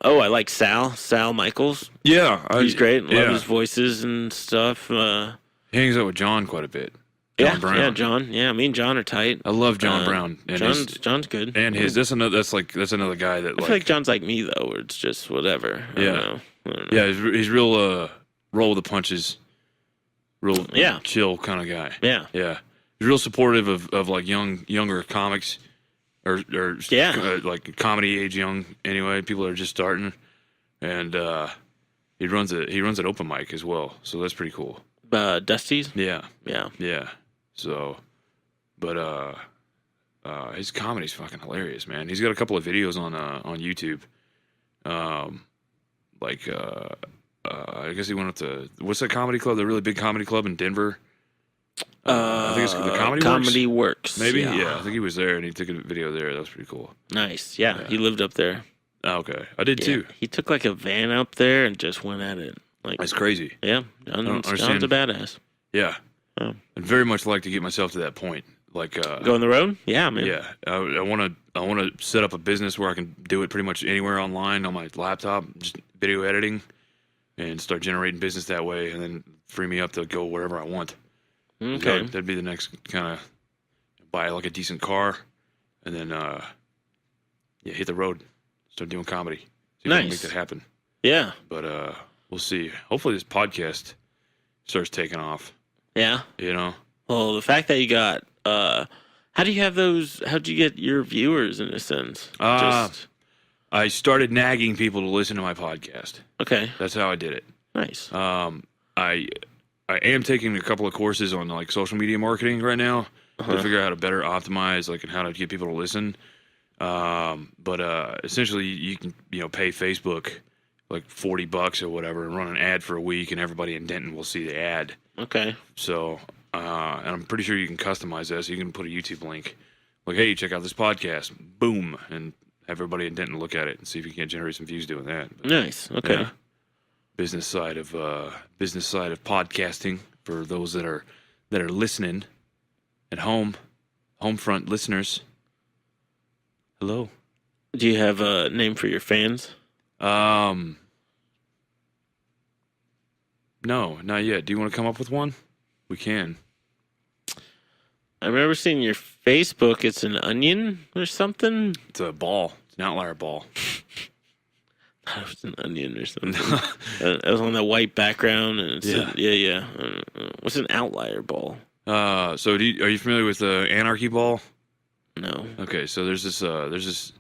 Oh, I like Sal Michaels. Yeah. He's great. Love yeah. his voices and stuff. He hangs out with John quite a bit. John Brown. Yeah, John. Yeah, me and John are tight. I love John Brown. And John's good. and his that's another guy that I feel like John's like me though, where it's just whatever. I don't know. yeah, he's real roll with the punches, real Yeah. chill kind of guy. Yeah. Yeah. He's real supportive of like younger comics or Yeah. like comedy age young anyway, people that are just starting. And he runs an open mic as well. So that's pretty cool. Dusty's. Yeah. Yeah. Yeah. So, but his comedy's fucking hilarious, man. He's got a couple of videos on YouTube. I guess he went up to what's that comedy club? The really big comedy club in Denver. I think it's the Comedy Works. Maybe, yeah. I think he was there and he took a video there. That was pretty cool. Nice. Yeah, he lived up there. Oh, okay, I did Yeah. too. He took like a van up there and just went at it. Like, That's crazy. yeah, don't John's understand. a badass. Yeah, Oh. I'd very much like to get myself to that point. Like Go on the road? Yeah, man. yeah, I want to set up a business where I can do it pretty much anywhere online on my laptop, just video editing, and start generating business that way, and then free me up to go wherever I want. Okay. That'd be the next kind of buy like a decent car, and then hit the road, start doing comedy. See if I can make Nice. that happen. Yeah. But we'll see. Hopefully this podcast starts taking off. Yeah. You know. Well, the fact that you got, how do you have those? How'd you get your viewers in a sense? I started nagging people to listen to my podcast. Okay. That's how I did it. Nice. I am taking a couple of courses on like social media marketing right now to figure out how to better optimize like and how to get people to listen. But essentially you can pay Facebook like $40 or whatever and run an ad for a week, and everybody in Denton will see the ad. Okay. So and I'm pretty sure you can customize that, so you can put a YouTube link like, hey, check out this podcast, boom, and have everybody in Denton look at it and see if you can generate some views doing that. But, Nice. Okay. yeah. Business side of podcasting for those that are listening at home front listeners. Hello. Do you have a name for your fans? No, not yet. Do you want to come up with one? We can. I remember seeing your Facebook. It's an onion or something. It's a ball. It's an outlier ball. I thought it was an onion or something. It was on that white background, and it said, yeah. What's an outlier ball? So are you familiar with the anarchy ball? No. Okay, so there's this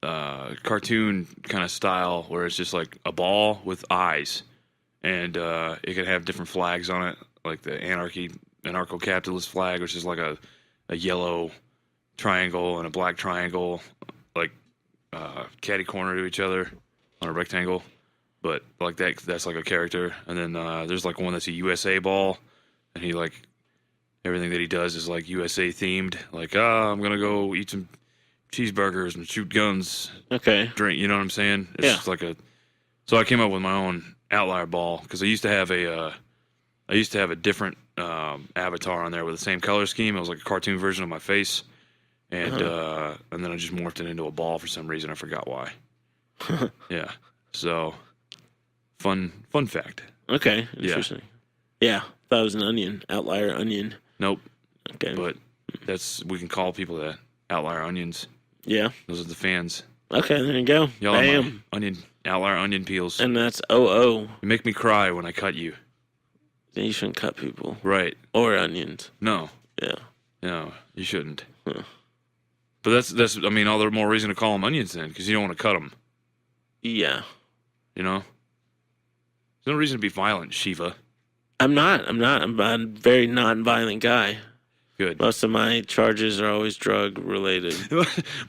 cartoon kind of style where it's just like a ball with eyes, and it can have different flags on it, like the anarcho-capitalist flag, which is like a yellow triangle and a black triangle, like catty corner to each other on a rectangle, but like that's like a character. And then there's like one that's a USA ball, and he like everything that he does is like USA themed, like I'm gonna go eat some cheeseburgers and shoot guns, drink, you know what I'm saying? It's just like so I came up with my own outlier ball because I used to have a different avatar on there with the same color scheme. It was like a cartoon version of my face. And then I just morphed it into a ball for some reason. I forgot why. Yeah. So, fun fact. Okay. Interesting. Yeah. Thought it was an onion. Outlier onion. Nope. Okay. But we can call people that outlier onions. Yeah. Those are the fans. Okay, there you go. Y'all are my outlier onion peels. And that's OO. You make me cry when I cut you. Then you shouldn't cut people. Right. Or onions. No. Yeah. No, you shouldn't. Huh. But that's all the more reason to call them onions then, because you don't want to cut them. Yeah. You know? There's no reason to be violent, Shiva. I'm not. I'm a very non-violent guy. Good. Most of my charges are always drug-related.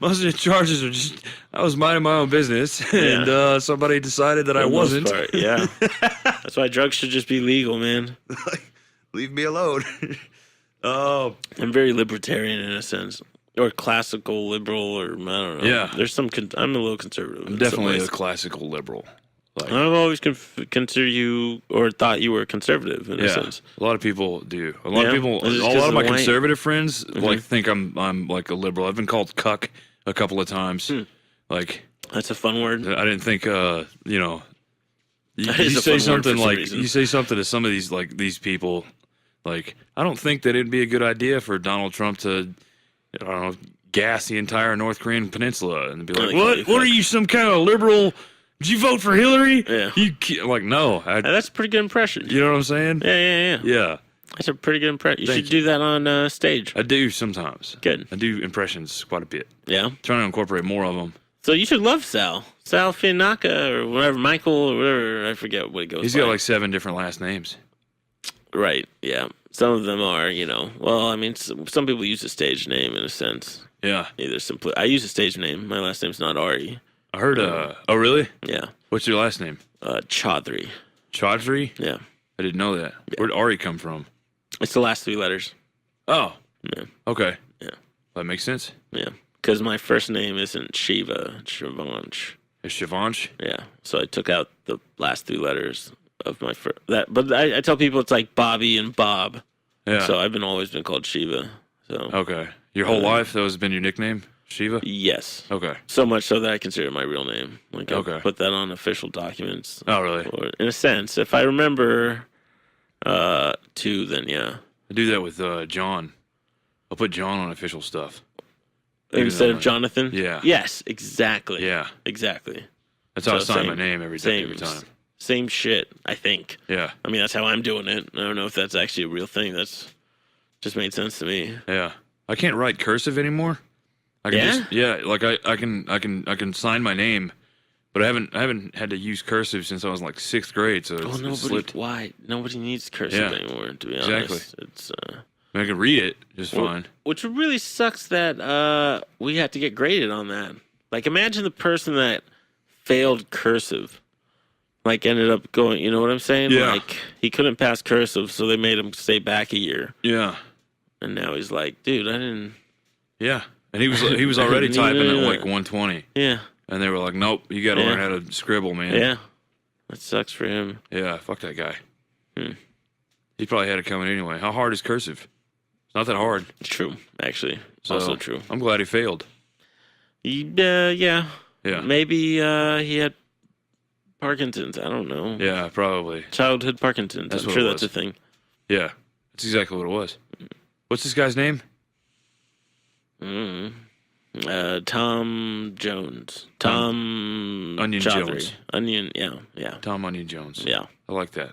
Most of the charges are just, I was minding my own business, and somebody decided that I wasn't. Part, yeah. That's why drugs should just be legal, man. Leave me alone. Oh. I'm very libertarian in a sense. Or classical liberal, or I don't know. Yeah. There's I'm a little conservative. I'm definitely a classical liberal. I've always considered you, or thought you were conservative in a sense. A lot of people do. A lot of my conservative friends think I'm like a liberal. I've been called cuck a couple of times. Like, that's a fun word. I didn't think you say something like you say something to some of these people, like, I don't think that it'd be a good idea for Donald Trump to, I don't know, gas the entire North Korean peninsula and be like, what are you, some kind of liberal? Did you vote for Hillary? Yeah. Like, no. That's a pretty good impression. You know what I'm saying? Yeah. That's a pretty good impression. You should do that on stage. I do sometimes. Good. I do impressions quite a bit. Yeah. Trying to incorporate more of them. So you should love Sal. Sal Fiannaca or whatever, Michael or whatever. I forget what he goes by. He's got like 7 different last names. Right, yeah. Some of them are, well, I mean, some people use a stage name in a sense. Yeah. I use a stage name. My last name's not Ari. I heard, oh, really? Yeah. What's your last name? Chaudhry. Chaudhry? Yeah. I didn't know that. Yeah. Where'd Ari come from? It's the last 3 letters. Oh. Yeah. Okay. Yeah. That makes sense. Yeah. Because my first name isn't Shiva, it's Shivansh. It's Shivansh? Yeah. So I took out the last 3 letters of my first. But I tell people it's like Bobby and Bob. Yeah. So I've always been called Shiva. So Okay. Your whole life, that has been your nickname? Shiva? yes. Okay. So much so that I consider it my real name. Like I Okay. put that on official documents. Oh, really? Or, in a sense, if I remember to, then yeah. I do that with John. I'll put John on official stuff. Even Instead though of Jonathan? Yeah. Yes, exactly. Yeah. Exactly. That's how I So sign my same- name every Same time. Same shit, I think. Yeah. I mean, that's how I'm doing it. I don't know if that's actually a real thing. That's just made sense to me. Yeah. I can't write cursive anymore. I can Yeah? just like I can sign my name, but I haven't had to use cursive since I was like 6th grade, so it's slipped. Why? Nobody needs cursive anymore, to be honest. Exactly. It's I mean, I can read it just fine. Which really sucks that we had to get graded on that. Like, imagine the person that failed cursive, like ended up going. You know what I'm saying? Yeah. Like he couldn't pass cursive, so they made him stay back a year, Yeah. and now he's like, dude, I didn't. Yeah. And he was already Didn't typing even at know like that. 120, Yeah. and they were like, "Nope, you got to learn how to scribble, man." Yeah. That sucks for him. Yeah. Fuck that guy. Hmm. He probably had it coming anyway. How hard is cursive? It's not that hard. True, actually. So, Also true. I'm glad he failed. Yeah. Yeah. Maybe he had Parkinson's. I don't know. Yeah, probably. Childhood Parkinson's. That's I'm what sure it that's a was. thing. Yeah. That's exactly what it was. What's this guy's name? Tom Jones. Tom Onion Chaudhry. Jones. Onion, yeah. Tom Onion Jones. Yeah. I like that.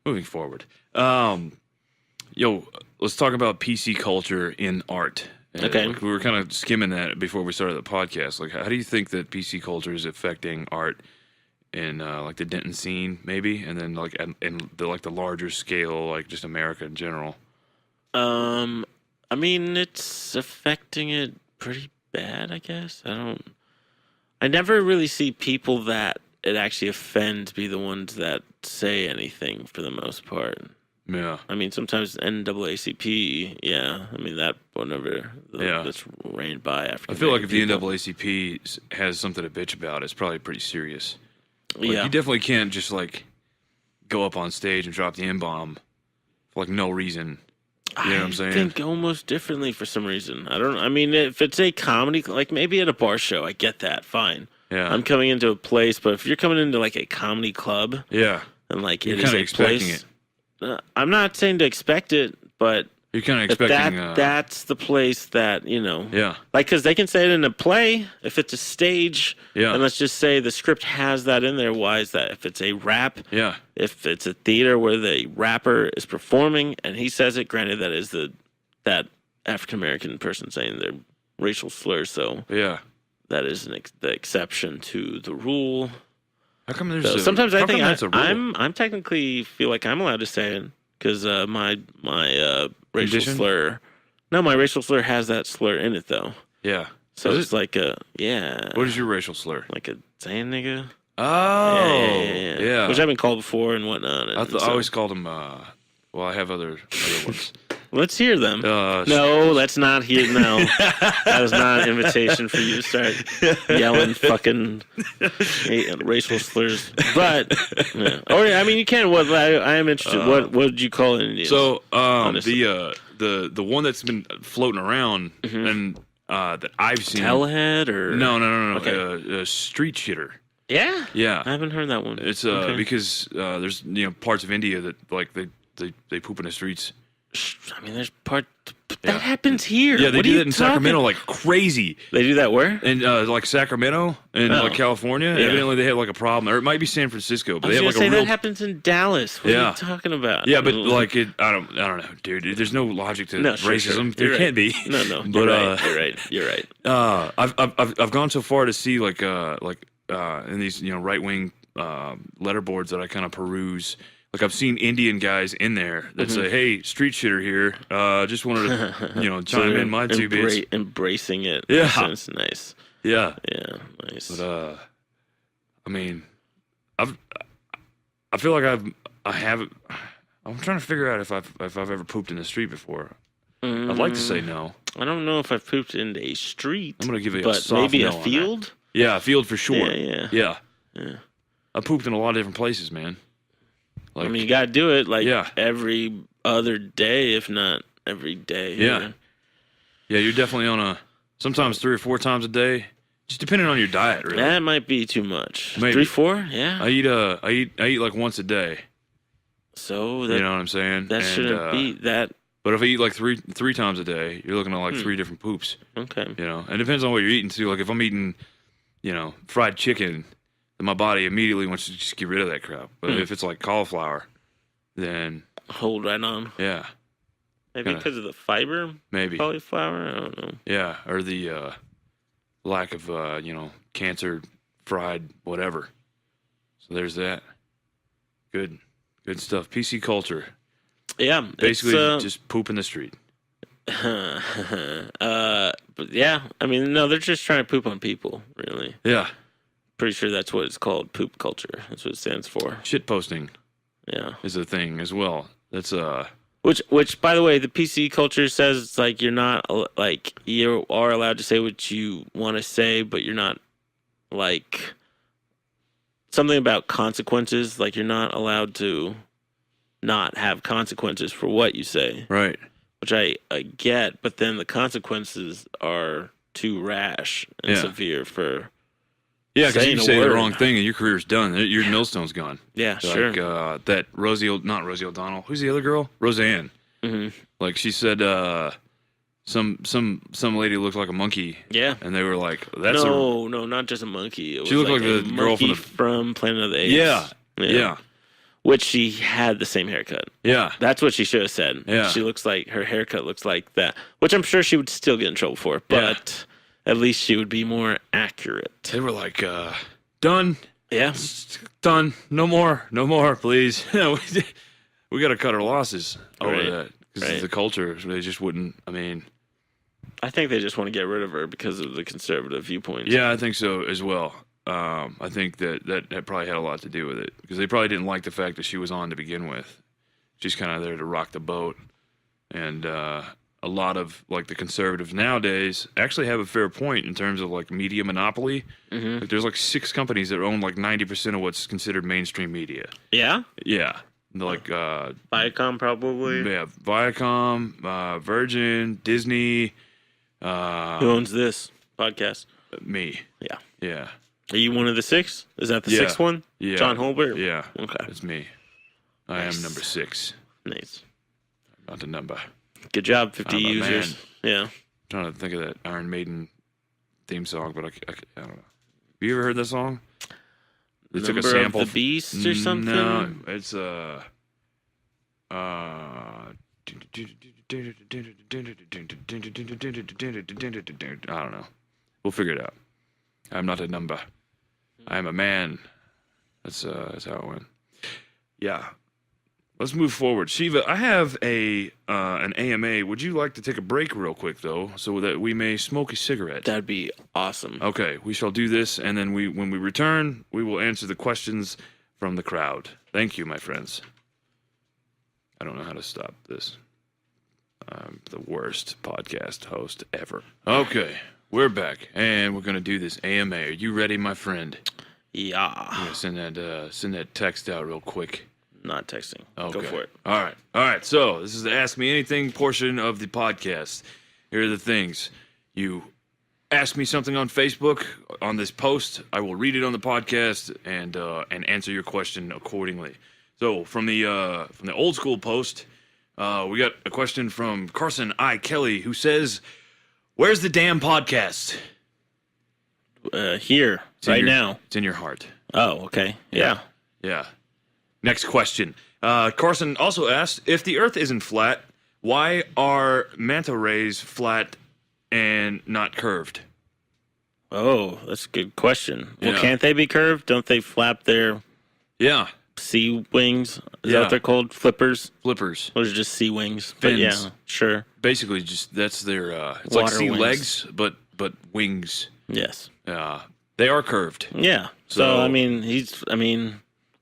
Moving forward. Yo, let's talk about PC culture in art. Okay. Like, we were kind of skimming that before we started the podcast. Like, how do you think that PC culture is affecting art in like the Denton scene, maybe, and then like in the larger scale, like just America in general? I mean, it's affecting it pretty bad, I guess. I never really see people that it actually offends be the ones that say anything for the most part. Yeah. I mean, sometimes NAACP, yeah. I mean, that whenever that's reigned by African. I feel like if the NAACP has something to bitch about, it's probably pretty serious. Like, yeah. You definitely can't just like go up on stage and drop the N-bomb for like no reason. You know what I'm saying? I think almost differently for some reason. I mean, if it's a comedy, like maybe at a bar show, I get that. Fine. Yeah. I'm coming into a place, but if you're coming into like a comedy club Yeah. and like You're it is kind of a expecting place, it. I'm not saying to expect it, but You're kind of if expecting. that's the place that, Yeah. like, because they can say it in a play, if it's a stage, Yeah. and let's just say the script has that in there, why is that? If it's a rap, Yeah. if it's a theater where the rapper is performing and he says it, granted that is that African-American person saying their racial slur, so Yeah. that is the exception to the rule. How come there's So sometimes I think that's a rule? I'm technically feel like I'm allowed to say it because my racial Condition? slur. No, my racial slur has that slur in it though. Yeah. So Is it's like yeah. What is your racial slur? Like a saying nigga? Oh. Yeah. Which I've been called before and whatnot. I And I always called him. Well, I have other ones. let's hear them. No, let's not hear. No, that was not an invitation for you to start yelling fucking racial slurs. But, yeah. Or I mean, you can. What I am interested. What would you call it in Indian? So honestly. the one that's been floating around and that I've seen. Tellhead or No. Okay. Street shitter. Yeah, Yeah. I haven't heard that one. It's Okay. because there's parts of India that like they poop in the streets. I mean, there's part Yeah. that happens here. Yeah, they What do are you that in talking- Sacramento like crazy. They do that where? And like Sacramento and Oh. like California, Yeah. evidently they have like a problem, or it might be San Francisco, but I they was have gonna like say a real. that happens in Dallas. What are Yeah. you talking about? Yeah, but like I don't know, dude. There's no logic to No, sure, racism. sure. There You're can't be. No. But You're right. I've gone so far to see like in these right-wing letterboards that I kind of peruse. Like I've seen Indian guys in there that say, "Hey, street shitter here. Just wanted to chime in my 2 bits." Embracing it. Yeah. That's nice. Yeah, Yeah, nice. but I mean, I feel like I haven't. I'm trying to figure out if I've ever pooped in the street before. I'd like to say no. I don't know if I've pooped in a street. I'm gonna give you a but soft maybe no a on that. field. Yeah, a field for sure. Yeah. I pooped in a lot of different places, man. Like, I mean, you gotta do it. Like Yeah. every other day, if not every day. Yeah. Yeah, you're definitely on sometimes 3 or 4 times a day, just depending on your diet, really. That might be too much. Maybe. 3, 4? Yeah. I eat like once a day. So that, You know what I'm saying? that shouldn't be that. But if I eat like three times a day, you're looking at like 3 different poops. Okay. You know, and it depends on what you're eating too. Like if I'm eating, fried chicken, then my body immediately wants to just get rid of that crap. But if it's like cauliflower, then Hold right on. yeah, Maybe because of the fiber? maybe. Cauliflower? I don't know. Yeah, or the lack of cancer fried whatever. So there's that. Good stuff. PC culture. Yeah. Basically, just poop in the street. But yeah, I mean, no, they're just trying to poop on people, really. Yeah. Pretty sure that's what it's called, poop culture. That's what it stands for. Shit posting Yeah. is a thing as well. That's Which, by the way, the PC culture says it's like you're not, like, you are allowed to say what you want to say, but you're not, like, something about consequences. Like, you're not allowed to not have consequences for what you say. right. Which I get, but then the consequences are too rash and severe for Yeah, because saying you a say the word. wrong thing and your career's done. Your millstone's gone. Yeah, sure. Like that not Rosie O'Donnell. Who's the other girl? Roseanne. Mm-hmm. Like she said, some lady looked like a monkey. Yeah. And they were like, "That's no, not just a monkey. It was She looked like a the girl monkey from from Planet of the Apes. Yeah. Yeah. Which she had the same haircut. Yeah. That's what she should have said. Yeah. She looks like her haircut looks like that, which I'm sure she would still get in trouble for, but at least she would be more accurate. They were like, done. Yeah. Done. No more, please. We got to cut our losses over Right. that because Right. the culture. They just wouldn't. I mean, I think they just want to get rid of her because of the conservative viewpoints. yeah, I think so as well. I think that probably had a lot to do with it because they probably didn't like the fact that she was on to begin with. She's kind of there to rock the boat, and a lot of like the conservatives nowadays actually have a fair point in terms of like media monopoly. Mm-hmm. Like, there's like 6 companies that own like 90% of what's considered mainstream media. Yeah? Yeah, like Viacom probably. yeah, Viacom, Virgin, Disney. Who owns this podcast? Me. Yeah. Yeah. Are you one of the 6? Is that the Yeah. 6th one? Yeah. John Hulbert? Yeah. Okay. It's me. I Nice. am number 6. Nice. Not the number. Good job, 50 I'm a users. man. Yeah. I'm trying to think of that Iron Maiden theme song, but I don't know. Have you ever heard that song? They took a Number sample. of the Beast or something? No, it's I don't know. We'll figure it out. I'm not a number. I'm a man. That's how it went. Yeah. Let's move forward. Shiva, I have an AMA. Would you like to take a break real quick, though, so that we may smoke a cigarette? That'd be awesome. Okay, we shall do this, and then when we return, we will answer the questions from the crowd. Thank you, my friends. I don't know how to stop this. I'm the worst podcast host ever. Okay, we're back, and we're going to do this AMA. Are you ready, my friend? Yeah. I'm going to send that text out real quick. Not texting. Okay. Go for it. All right. So this is the Ask Me Anything portion of the podcast. Here are the things. You ask me something on Facebook on this post. I will read it on the podcast and answer your question accordingly. So from the old school post, we got a question from Carson I. Kelly who says, "Where's the damn podcast?" Here, right now. It's in your heart. Oh, okay. Yeah. Yeah. Next question. Carson also asked, if the Earth isn't flat, why are manta rays flat and not curved? Oh, that's a good question. Well, Yeah. can't they be curved? Don't they flap their Yeah. sea wings? Is Yeah. that what they're called? Flippers? Flippers. Those are just sea wings. But Fins. yeah, sure. Basically, just that's their. It's like Water sea wings. legs, but wings. Yes. They are curved. Yeah. So- So I mean, if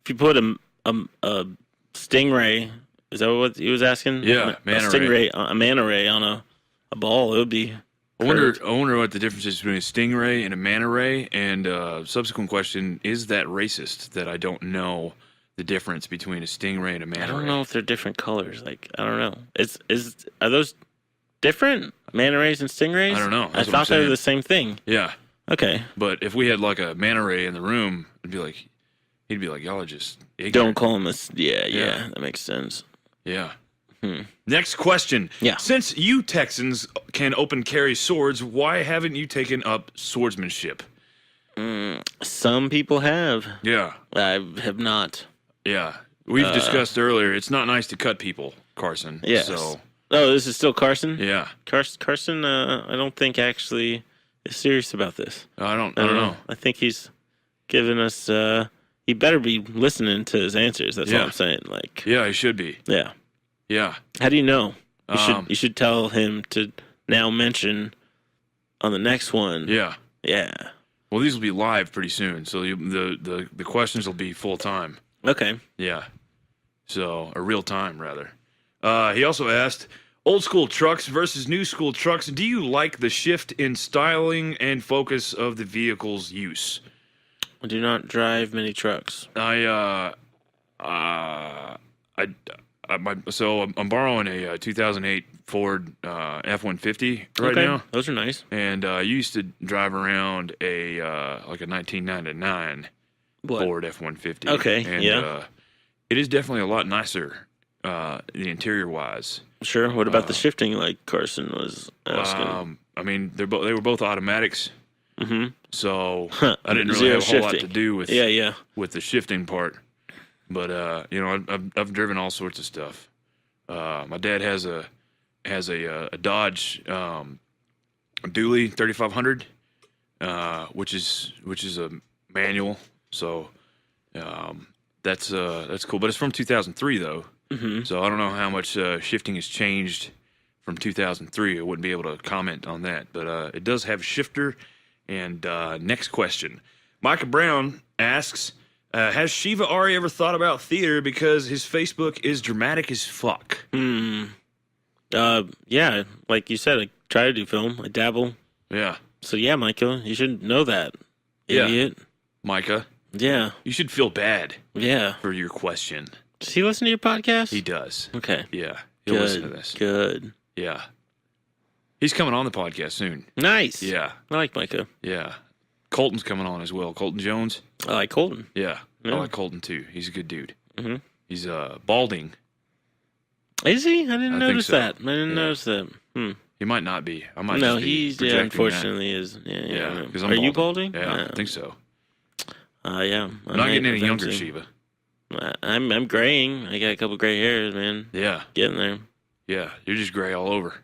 you put a stingray, is that what he was asking? Yeah, manta ray. a manta ray on a ball, it would be. I wonder what the difference is between a stingray and a manta ray. And subsequent question: is that racist? That I don't know the difference between a stingray and a manta ray. I don't know if they're different colors. Like, I don't know. Are those different? Manta rays and stingrays? I don't know. I That's what I'm thought they were saying. the same thing. Yeah. Okay. But if we had like a manta ray in the room, he'd be like, y'all are just ignorant. Don't call them this. Yeah, that makes sense. Yeah. Next question. Yeah. Since you Texans can open carry swords, why haven't you taken up swordsmanship? Some people have. Yeah. I have not. Yeah. We've discussed earlier, it's not nice to cut people, Carson. Yes. So, Oh, this is still Carson? yeah. Carson, I don't think actually is serious about this. I don't know. I think he's giving us. He better be listening to his answers. That's Yeah. all I'm saying. Like, Yeah, he should be. yeah. Yeah. How do you know? You should tell him to now mention on the next one. Yeah. Yeah. Well, these will be live pretty soon, so the questions will be full time. Okay. Yeah. So, or real time, rather. He also asked, old school trucks versus new school trucks, do you like the shift in styling and focus of the vehicle's use? I do not drive many trucks. So I'm borrowing a 2008 Ford F-150 right Okay. now. Those are nice. And I used to drive around a 1999 What? Ford F-150. Okay, And, yeah. it is definitely a lot nicer, the interior-wise. Sure. What about the shifting, like Carson was asking? I mean, they were both automatics, Mm-hmm. so I didn't really Zero have a whole lot to shifting. do with Yeah. with the shifting part. But I've driven all sorts of stuff. My dad has a Dodge Dually 3500, which is a manual. So that's cool. But it's from 2003 though. Mm-hmm. So I don't know how much shifting has changed from 2003. I wouldn't be able to comment on that. But it does have a shifter. And next question. Micah Brown asks, has Shiva Ari ever thought about theater because his Facebook is dramatic as fuck? Yeah, like you said, I try to do film. I dabble. Yeah. So yeah, Michael, you should know that, Yeah. idiot. Micah, Yeah. you should feel bad Yeah. for your question. Does he listen to your podcast? He does. Okay. Yeah. He'll listen to this. Good. Yeah. He's coming on the podcast soon. Nice. Yeah. I like Micah. Yeah. Colton's coming on as well. Colton Jones. I like Colton. Yeah. Yeah. I like Colton too. He's a good dude. Mm-hmm. He's balding. Is he? I didn't I think notice so. that. I didn't Yeah. notice that. He might not be. I might No, just be he's projecting unfortunately is. Yeah. Yeah. Yeah. 'Cause I'm Are you balding. balding? Yeah, I think so. Yeah. I'm not getting any younger, Shiva. I'm graying. I got a couple gray hairs, man. Yeah. Getting there. Yeah. You're just gray all over.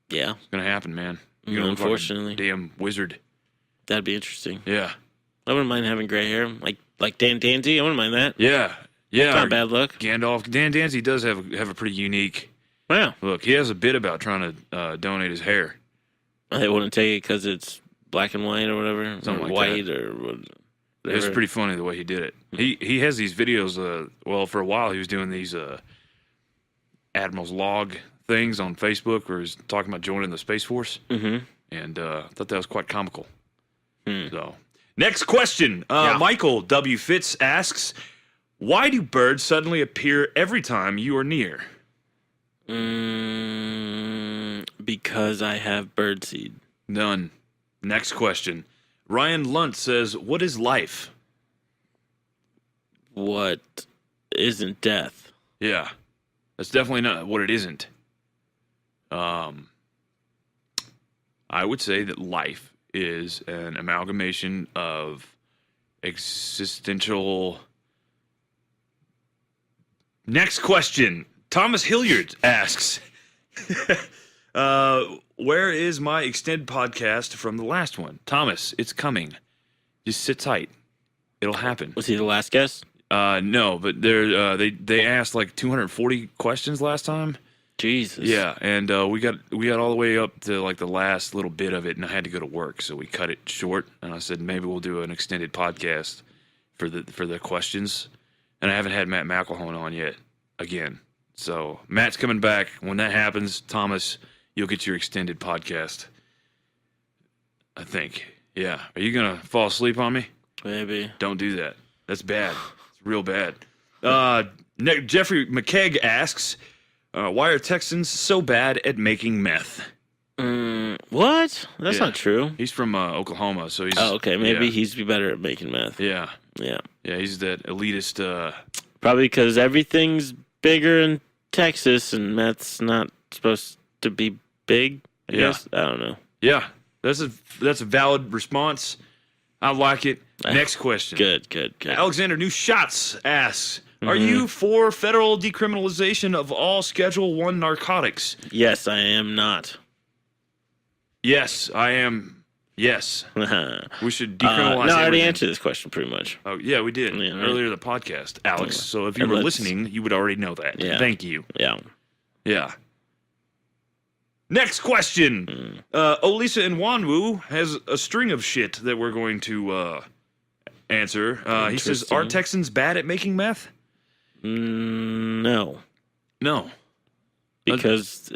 Yeah. It's gonna happen, man. You're gonna Unfortunately. look like a damn wizard. That'd be interesting. Yeah. I wouldn't mind having gray hair, like Dan Danzy. I wouldn't mind that. Yeah. Yeah. Not a bad look. Gandalf. Dan Danzy does have a pretty unique Wow. look. He has a bit about trying to donate his hair. I wouldn't take it because it's black and white or whatever. Something or like white or whatever. It's pretty funny the way he did it. He has these videos. Well, for a while he was doing these Admiral's Log things on Facebook where he's talking about joining the Space Force. Mm-hmm. And I thought that was quite comical. Hmm. So, next question. Yeah. Michael W. Fitz asks, why do birds suddenly appear every time you are near? Because I have birdseed. None. Next question. Ryan Lunt says, what is life? What isn't death? Yeah. That's definitely not what it isn't. I would say that life is an amalgamation of existential. Next question. Thomas Hilliard asks, where is my extended podcast from the last one? Thomas, it's coming. Just sit tight. It'll happen. Was he the last guest? No, but they asked like 240 questions last time. Jesus. Yeah, and we got all the way up to like the last little bit of it, and I had to go to work, so we cut it short. And I said maybe we'll do an extended podcast for the questions. And I haven't had Matt McElhone on yet again. So Matt's coming back. When that happens, Thomas, you'll get your extended podcast. I think. Yeah. Are you gonna fall asleep on me? Maybe. Don't do that. That's bad. It's real bad. Jeffrey McKegg asks, why are Texans so bad at making meth? What? That's not true. He's from Oklahoma, so he's... Oh, okay. Maybe he's be better at making meth. Yeah. Yeah. Yeah, he's that elitist... Probably because everything's bigger in Texas and meth's not supposed to be big, I guess. I don't know. Yeah, that's a valid response. I like it. Next question. Good. Alexander New Shots asks, are you for federal decriminalization of all Schedule 1 narcotics? Yes, I am not. Yes, I am. Yes. We should decriminalize No, I already everything. answered this question pretty much. Oh, yeah, we did. Yeah, right. Earlier in the podcast, Alex. So if you were listening, you would already know that. Yeah. Thank you. Yeah. Yeah. Next question. Olisa and Wanwu has a string of shit that we're going to answer. He says, are Texans bad at making meth? No. No. Because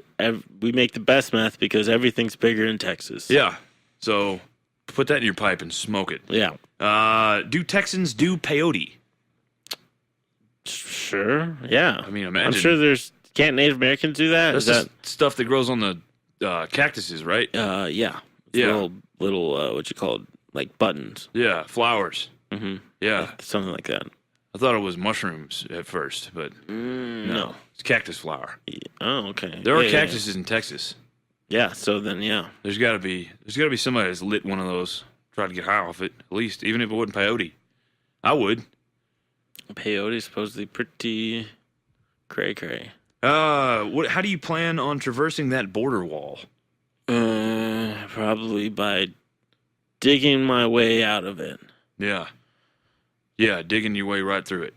we make the best meth because everything's bigger in Texas. Yeah. So put that in your pipe and smoke it. Yeah. Do Texans do peyote? Sure. Yeah. I mean, imagine. I'm sure can't Native Americans do that? That's just stuff that grows on the cactuses, right? Yeah. Yeah. Little what you call it, like buttons. Yeah, flowers. Mm-hmm. Yeah. Something like that. I thought it was mushrooms at first, but no. It's cactus flower. Oh, okay. There are cactuses in Texas. Yeah, so then, yeah. There's got to be somebody that's lit one of those, tried to get high off it, at least, even if it wasn't peyote. I would. Peyote is supposedly pretty cray-cray. How do you plan on traversing that border wall? Probably by digging my way out of it. Yeah. Yeah, digging your way right through it.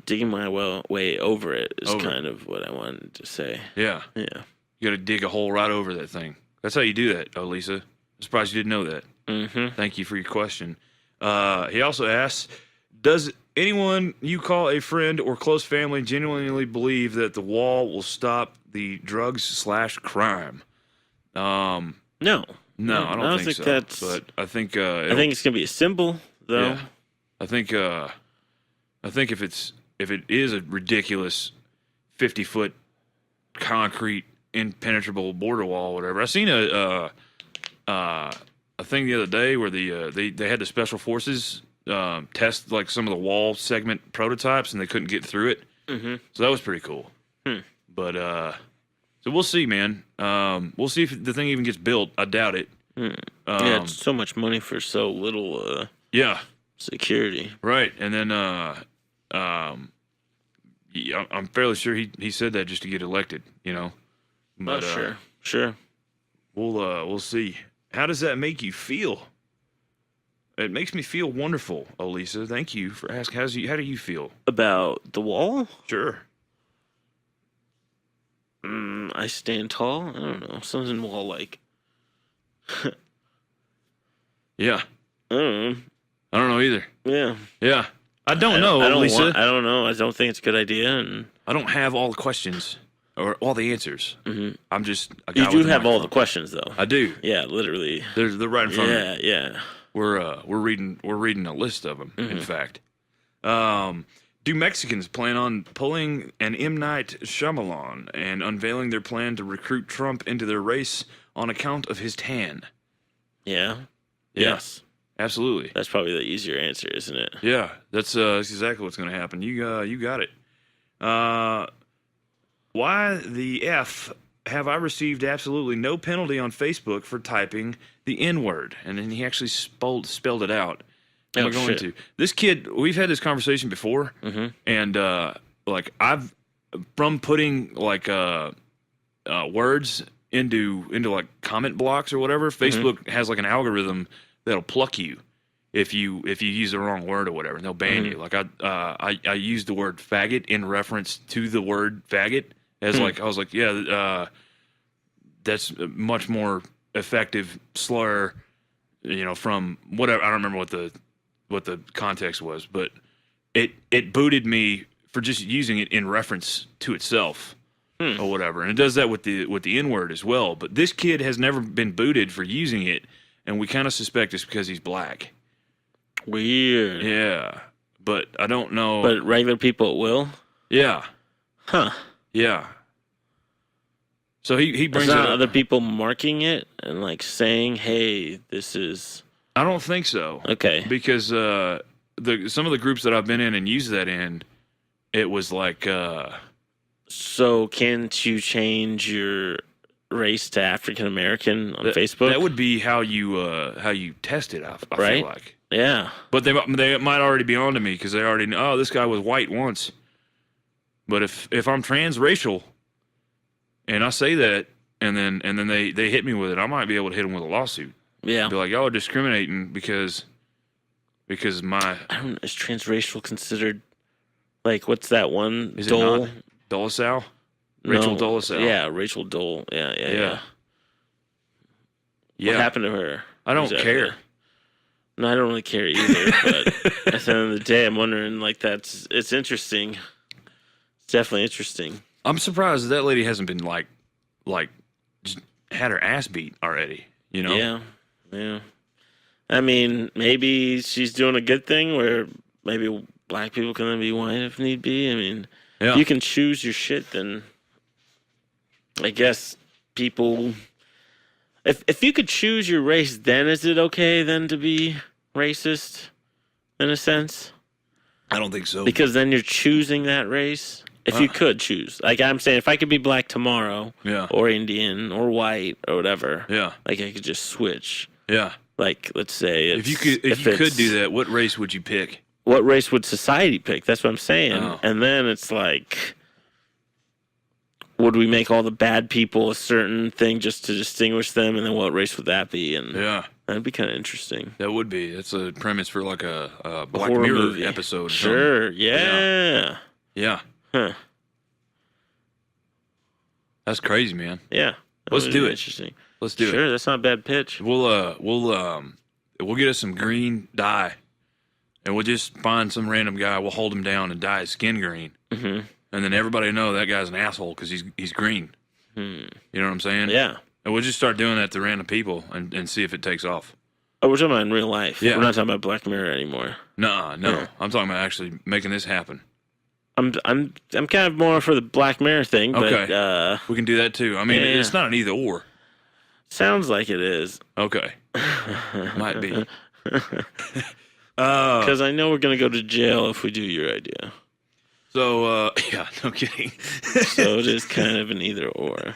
Digging my way over it is kind of what I wanted to say. Yeah. Yeah. You got to dig a hole right over that thing. That's how you do that, Lisa. I'm surprised you didn't know that. Mm-hmm. Thank you for your question. He also asks, does anyone you call a friend or close family genuinely believe that the wall will stop the drugs/crime? No. No, I don't think so. That's... But I think I think it's gonna be a symbol, though. Yeah. I think if it is a ridiculous 50-foot concrete impenetrable border wall, or whatever. I seen a thing the other day where they had the special forces test like some of the wall segment prototypes and they couldn't get through it. Mm-hmm. So that was pretty cool. But so we'll see, man. We'll see if the thing even gets built. I doubt it. Yeah, it's so much money for so little. Yeah. Security. Right, and then yeah, I'm fairly sure he said that just to get elected, you know. But sure. We'll see. How does that make you feel? It makes me feel wonderful, Elisa. Thank you for asking. How do you feel about the wall? Sure. I stand tall. I don't know. Something wall like. Yeah. I don't know. I don't know either. Yeah. Yeah. I don't know, Elisa. I don't know. I don't think it's a good idea, and I don't have all the questions or all the answers. Mm-hmm. I'm just a guy you do with a have all the microphone. questions, though. I do. Yeah, literally. They're right in front of me. Yeah. We're reading a list of them. Mm-hmm. In fact, do Mexicans plan on pulling an M. Night Shyamalan and unveiling their plan to recruit Trump into their race on account of his tan? Yeah. Yeah. Yes. Absolutely. That's probably the easier answer, isn't it? Yeah, that's exactly what's going to happen. You got it. Why the F have I received absolutely no penalty on Facebook for typing the N-word? And then he actually spelled it out. Am I going to? This kid, we've had this conversation before, and like I've from putting like words into like comment blocks or whatever. Facebook has like an algorithm that'll pluck you if you use the wrong word or whatever, and they'll ban you. Like I used the word faggot in reference to the word faggot as like I was like, yeah, that's a much more effective slur, you know, from whatever. I don't remember what the context was, but it booted me for just using it in reference to itself or whatever. And it does that with the N-word as well. But this kid has never been booted for using it, and we kind of suspect it's because he's black. Weird. Yeah. but I don't know. But regular people will? Yeah. Huh. Yeah. So he brings There's it not up. other people marking it and like saying, "Hey, this is." I don't think so. Okay. Because some of the groups that I've been in and used that in, it was like. So can't you change your race to African American on Facebook? That would be how you test it. I Right? feel like. Yeah. But they might already be on to me because they already know. Oh, this guy was white once. But if I'm transracial, and I say that, and then they hit me with it, I might be able to hit them with a lawsuit. Yeah. Be like, y'all are discriminating because my. I don't. Is transracial considered like what's that one? Is Dole? it not? Dolesow? Rachel Dolesow. Yeah, Rachel Dole. Yeah. Yeah. What happened to her? I don't Exactly. care. No, I don't really care either. But at the end of the day, I'm wondering, like, it's interesting. It's definitely interesting. I'm surprised that lady hasn't been like just had her ass beat already. You know? Yeah. I mean, maybe she's doing a good thing where maybe black people can then be white if need be. I mean, if you can choose your shit, then I guess people. If you could choose your race, then is it okay then to be racist, in a sense? I don't think so. Because then you're choosing that race. If you could choose, like I'm saying, if I could be black tomorrow, or Indian, or white, or whatever, like I could just switch. Yeah. Like let's say if you could do that, what race would you pick? What race would society pick? That's what I'm saying. Oh. And then it's like, would we make all the bad people a certain thing just to distinguish them? And then what race would that be? And that'd be kind of interesting. That would be. That's a premise for like a Black horror Mirror movie. episode. Or Sure. something. Yeah. Yeah. Huh. That's crazy, man. Yeah. Let's do it. Interesting. Let's do it. Sure. That's not a bad pitch. We'll get us some green dye. And we'll just find some random guy. We'll hold him down and dye his skin green. Mm-hmm. And then everybody know that guy's an asshole because he's green. You know what I'm saying? Yeah. And we'll just start doing that to random people and see if it takes off. Oh, we're talking about in real life. Yeah. We're not talking about Black Mirror anymore. No. Yeah. I'm talking about actually making this happen. I'm kind of more for the Black Mirror thing, but Okay. We can do that too. I mean, it's not an either or. Sounds like it is. Okay. Might be. Because I know we're going to go to jail if we do your idea. So, yeah, no kidding. So it is kind of an either or.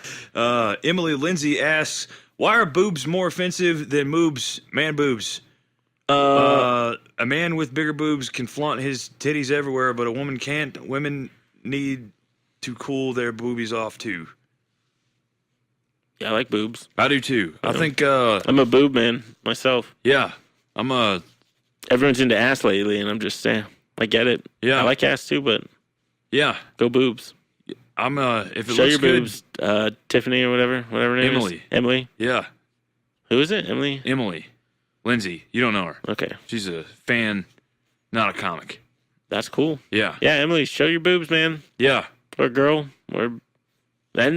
Emily Lindsay asks, why are boobs more offensive than man boobs? A man with bigger boobs can flaunt his titties everywhere, but a woman can't. Women need to cool their boobies off, too. Yeah, I like boobs. I do, too. I think, I'm a boob man myself. yeah, I'm a... Everyone's into ass lately, and I'm just saying, I get it. Yeah. I like ass too, but Yeah. go boobs. I'm if it Show looks your good, boobs. Tiffany or whatever her name Emily. is. Emily. Yeah, Who is it? Emily? Lindsay. You don't know her. Okay. She's a fan, not a comic. That's cool. Yeah. Yeah, Emily, show your boobs, man. Yeah. Or girl. And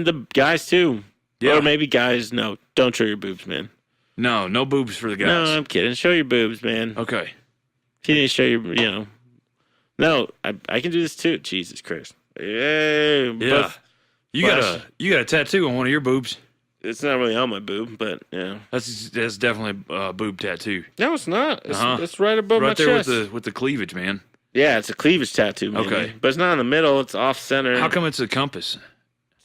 the guys too. Yeah. Or maybe guys, no. Don't show your boobs, man. No boobs for the guys. No, I'm kidding. Show your boobs, man. Okay. If you need to show your, No, I can do this too. Jesus Christ. Yeah. Yeah. You got a tattoo on one of your boobs. It's not really on my boob, but yeah. That's definitely a boob tattoo. No, it's not. It's right above Right my there chest. with the cleavage, man. Yeah, it's a cleavage tattoo, man. Okay. But it's not in the middle. It's off center. How come it's a compass?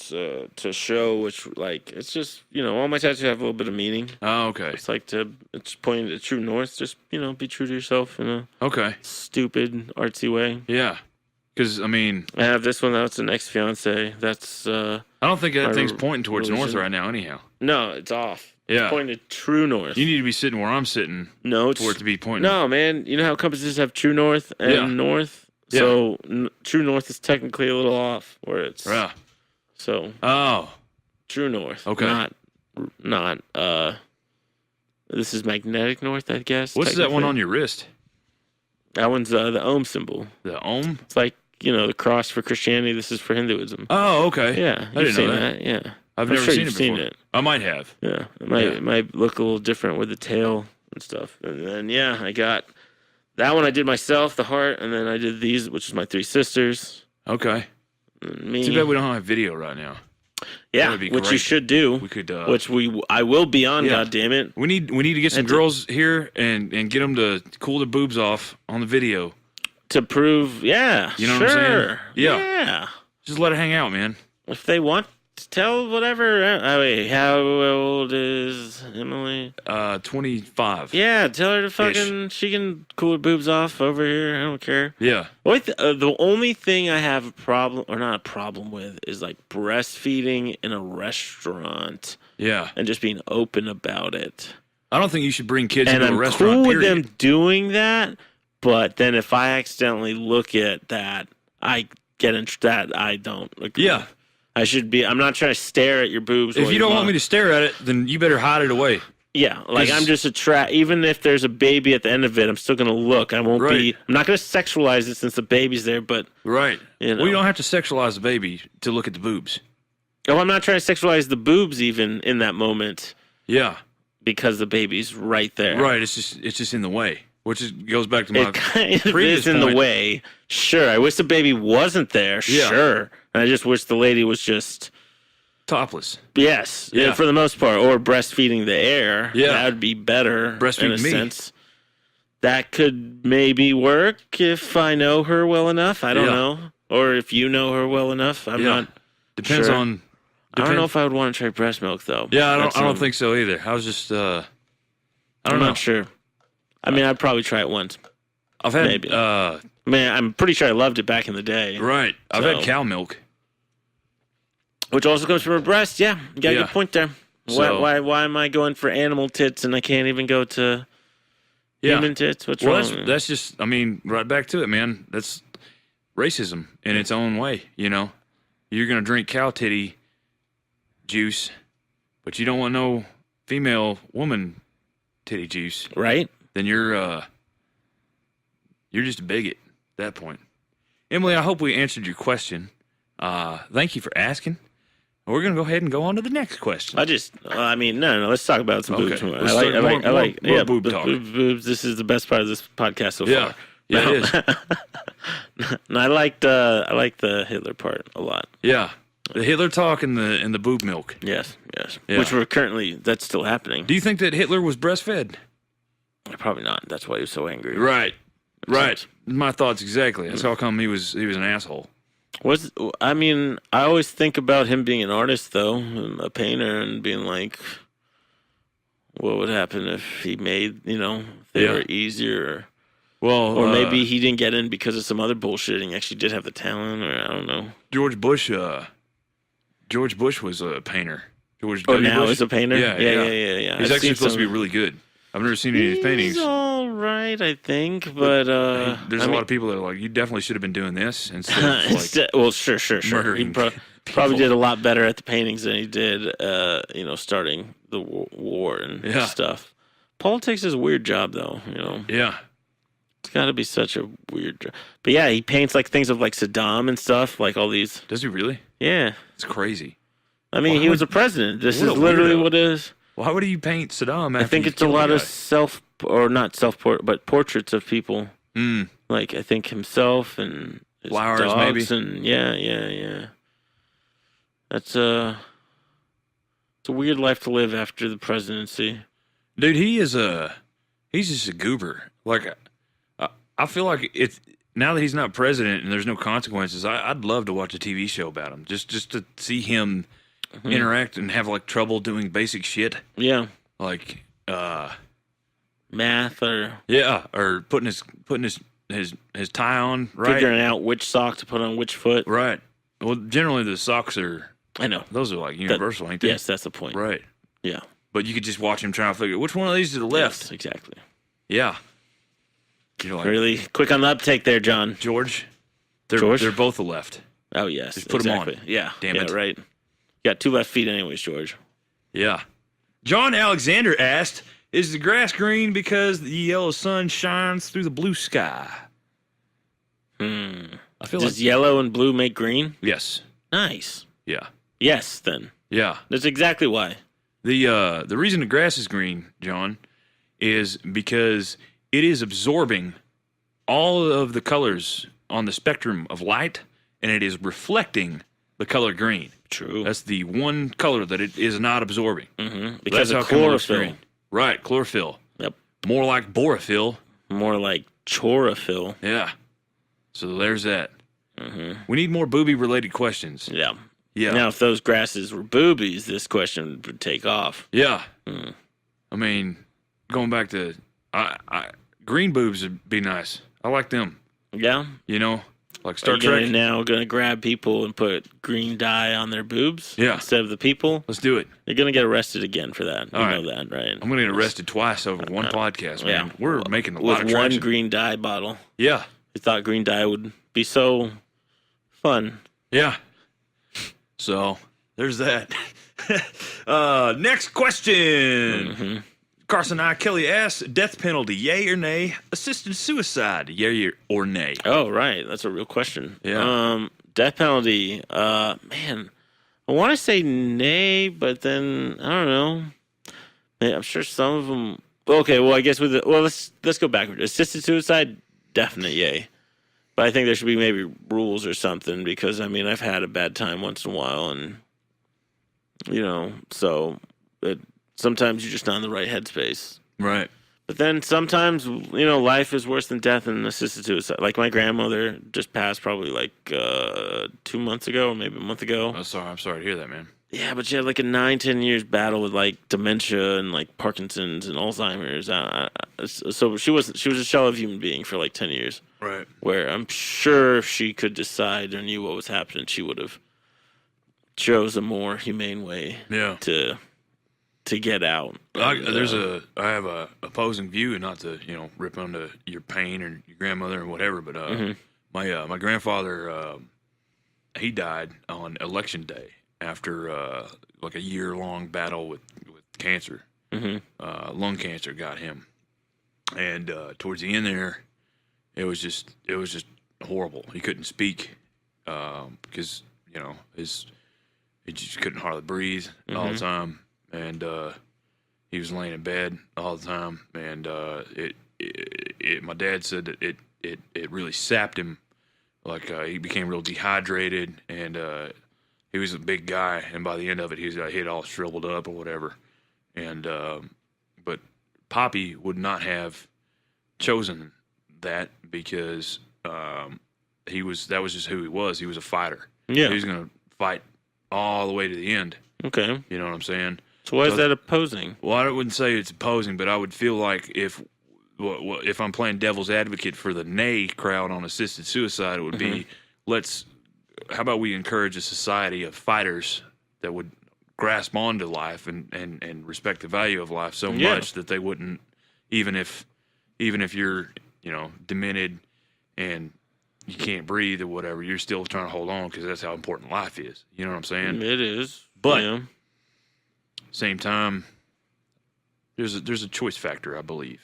It's to show it's just, all my tattoos have a little bit of meaning. Oh, okay. It's like it's pointing to true north. Just, be true to yourself in a Okay. stupid, artsy way. Yeah. Because, I mean... I have this one. That's an ex-fiance. That's... I don't think that thing's pointing towards north religion. right now, anyhow. No, it's off. Yeah. It's pointing to true north. You need to be sitting where I'm sitting No, it's... for it to be pointing. No, man. You know how compasses have true north and north? Yeah. So, true north is technically a little off where it's... Yeah. So... Oh. True north. Okay. Not this is magnetic north, I guess. What's that one on your wrist? That one's the Om symbol. The Om? It's like, the cross for Christianity. This is for Hinduism. Oh, okay. Yeah. I You've didn't know seen that. Yeah. I've I'm never sure seen you've it before. seen it. I might have. Yeah. It might look a little different with the tail and stuff. And then, I got That one I did myself, the heart, and then I did these, which is my 3 sisters. Okay. And me. Too bad we don't have video right now. Yeah, would be which you great. should do. We could. Which I will be on. Yeah. God damn it! We need to get some girls here and get them to cool their boobs off on the video to prove. Yeah, you know what I'm saying? Yeah. Just let it hang out, man. If they want to tell whatever. Wait, how old is Emily? 25. Yeah, tell her to fucking. She can cool her boobs off over here. I don't care. Yeah. Wait, the only thing I have a problem, or not a problem with, is like breastfeeding in a restaurant. Yeah. And just being open about it. I don't think you should bring kids and into I'm a restaurant. cool with period. them doing that, but then if I accidentally look at that, I get into that. I don't agree. Yeah. I should be. I'm not trying to stare at your boobs. If you don't want me to stare at it, then you better hide it away. Yeah, like I'm just even if there's a baby at the end of it, I'm still gonna look. I won't be. I'm not gonna sexualize it since the baby's there, but right. You know. Well, you don't have to sexualize the baby to look at the boobs. Oh, I'm not trying to sexualize the boobs even in that moment. Yeah. Because the baby's right there. Right. It's just in the way, which goes back to my it kind of previous is in point. the way. Sure, I wish the baby wasn't there. Yeah. Sure, and I just wish the lady was just topless. Yes, yeah. For the most part, or breastfeeding the air. Yeah, that would be better. Breastfeeding in a me. sense. That could maybe work if I know her well enough. I don't know, or if you know her well enough. I'm not. Depends sure. on. I don't know if I would want to try breast milk though. Yeah, I don't think so either. I was just. I don't know. Not sure. I mean, I'd probably try it once. I've had maybe. Man, I'm pretty sure I loved it back in the day. Right. I've had cow milk. Which also comes from a breast. Yeah, you got a good point there. So, why am I going for animal tits and I can't even go to human tits? What's wrong? That's just, I mean, right back to it, man. That's racism in its own way, you know? You're going to drink cow titty juice, but you don't want no female woman titty juice. Right. Then you're just a bigot at that point. Emily, I hope we answered your question. Thank you for asking. We're going to go ahead and go on to the next question. No, let's talk about some boobs. Okay. I like more boob talk. Boobs. This is the best part of this podcast so far. Yeah, it is. And I like the Hitler part a lot. Yeah. The Hitler talk and the boob milk. Yes. Yeah. Which that's still happening. Do you think that Hitler was breastfed? Probably not. That's why he was so angry. Right. My thoughts exactly. That's how come he was an asshole. I always think about him being an artist, though, and a painter, and being like, what would happen if he made, they were easier? Or maybe he didn't get in because of some other bullshit and he actually did have the talent, or I don't know. George Bush was a painter. George now Bush is a painter? Yeah. He's actually supposed to be really good. I've never seen any of his paintings. He's all right, I think, but there's a lot of people that are like, you definitely should have been doing this instead of like well, sure. He probably did a lot better at the paintings than he did, starting the war and stuff. Politics is a weird job, though. Yeah, it's got to be such a weird job. But yeah, he paints like things of like Saddam and stuff, like all these. Does he really? Yeah, it's crazy. I mean, he was a president. This is literally what it is. Why would you paint Saddam? I think it's a lot of but portraits of people. Like I think himself and his flowers, dogs maybe. And yeah. That's it's a weird life to live after the presidency. Dude, he's just a goober. Like I feel like it's now that he's not president and there's no consequences. I'd love to watch a TV show about him, just to see him. Interact and have like trouble doing basic shit. Yeah. Like math or putting his tie on, right? Figuring out which sock to put on which foot. Right. Well, generally the socks are those are like universal, ain't they? Yes, that's the point. Right. Yeah. But you could just watch him trying to figure which one of these to the left. Yes, exactly. Yeah. You're like, really quick on the uptake there, John. George? They're both the left. Oh yes. Just put them on. Yeah. Damn it. Right. You got 2 left feet anyways, George. Yeah. John Alexander asked, is the grass green because the yellow sun shines through the blue sky? I feel Does yellow and blue make green? Yes. Nice. Yeah. Yes, then. Yeah. That's exactly why. The reason the grass is green, John, is because it is absorbing all of the colors on the spectrum of light, and it is reflecting the color green. True. That's the one color that it is not absorbing. Because That's of how come it looks chlorophyll. green. Right, chlorophyll. Yep. More like borophyll. More like chlorophyll. Yeah. So there's that. We need more booby-related questions. Yeah. Yeah. Now, if those grasses were boobies, this question would take off. Yeah. I mean, going back to green boobs would be nice. I like them. Yeah. You know, like Star Are you Trek. now going to grab people and put green dye on their boobs instead of the people? Let's do it. You're going to get arrested again for that. All right. Know that, right? I'm going to get arrested twice over one podcast, man. Yeah. We're making a lot of With one traction. green dye bottle. Yeah. You thought green dye would be so fun. Yeah. So there's that. Next question. Carson I. Kelly asks, death penalty, yay or nay? Assisted suicide, yay or nay? Oh, right. That's a real question. Yeah. Death penalty. Man, I want to say nay, but then I don't know. Man, I'm sure some of them. Okay, well, I guess let's go backward. Assisted suicide, definite yay. But I think there should be maybe rules or something because, I mean, I've had a bad time once in a while and, so sometimes you're just not in the right headspace. Right. But then sometimes, life is worse than death and assisted suicide. Like my grandmother just passed probably like 2 months ago or maybe a month ago. I'm sorry to hear that, man. Yeah, but she had like a 9-10 years battle with like dementia and like Parkinson's and Alzheimer's. So she was a shell of a human being for like 10 years. Right. Where I'm sure if she could decide or knew what was happening, she would have chose a more humane way to get out. I have a opposing view, and not to rip onto your pain or your grandmother or whatever, but my grandfather he died on election day after like a year-long battle with cancer. Lung cancer got him, and towards the end there, it was just horrible. He couldn't speak because he just couldn't hardly breathe all the time, and he was laying in bed all the time, and my dad said that it really sapped him. Like he became real dehydrated, and he was a big guy, and by the end of it, he had all shriveled up or whatever. And but Poppy would not have chosen that because that was just who he was. He was a fighter. Yeah, he was going to fight all the way to the end. Okay, you know what I'm saying? So why is that opposing? Well, I wouldn't say it's opposing, but I would feel like if I'm playing devil's advocate for the nay crowd on assisted suicide, it would be how about we encourage a society of fighters that would grasp onto life and respect the value of life so much that they wouldn't, even if you're demented and you can't breathe or whatever, you're still trying to hold on because that's how important life is. You know what I'm saying? It is, but same time, there's a choice factor, I believe.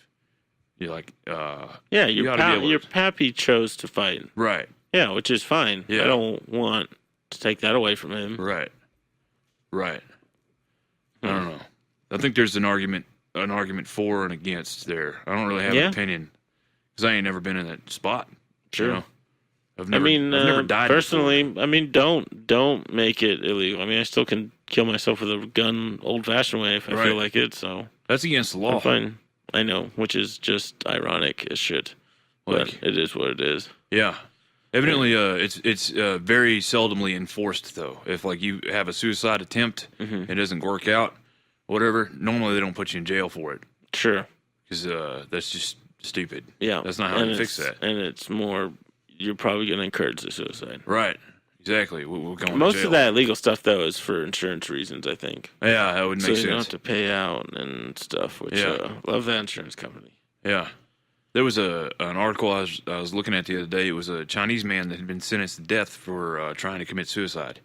You're like, your pappy chose to fight, right? Yeah, which is fine. Yeah. I don't want to take that away from him. Right. I don't know. I think there's an argument for and against there. I don't really have an opinion because I ain't never been in that spot. Sure. I've never died personally. before. I mean, don't make it illegal. I mean, I still can kill myself with a gun, old-fashioned way if I feel like it. So that's against the law. I'm fine. I know, which is just ironic as shit. But it is what it is. Yeah. Evidently, it's very seldomly enforced though. If like you have a suicide attempt, it doesn't work out, whatever. Normally, they don't put you in jail for it. Sure. Because that's just stupid. Yeah. That's not how you fix that. And it's more, you're probably going to encourage the suicide. Right. Exactly. We're going Most to jail. of that legal stuff, though, is for insurance reasons, I think. Yeah, that would make sense. So you don't have to pay out and stuff, which love that insurance company. Yeah. There was an article I was looking at the other day. It was a Chinese man that had been sentenced to death for trying to commit suicide,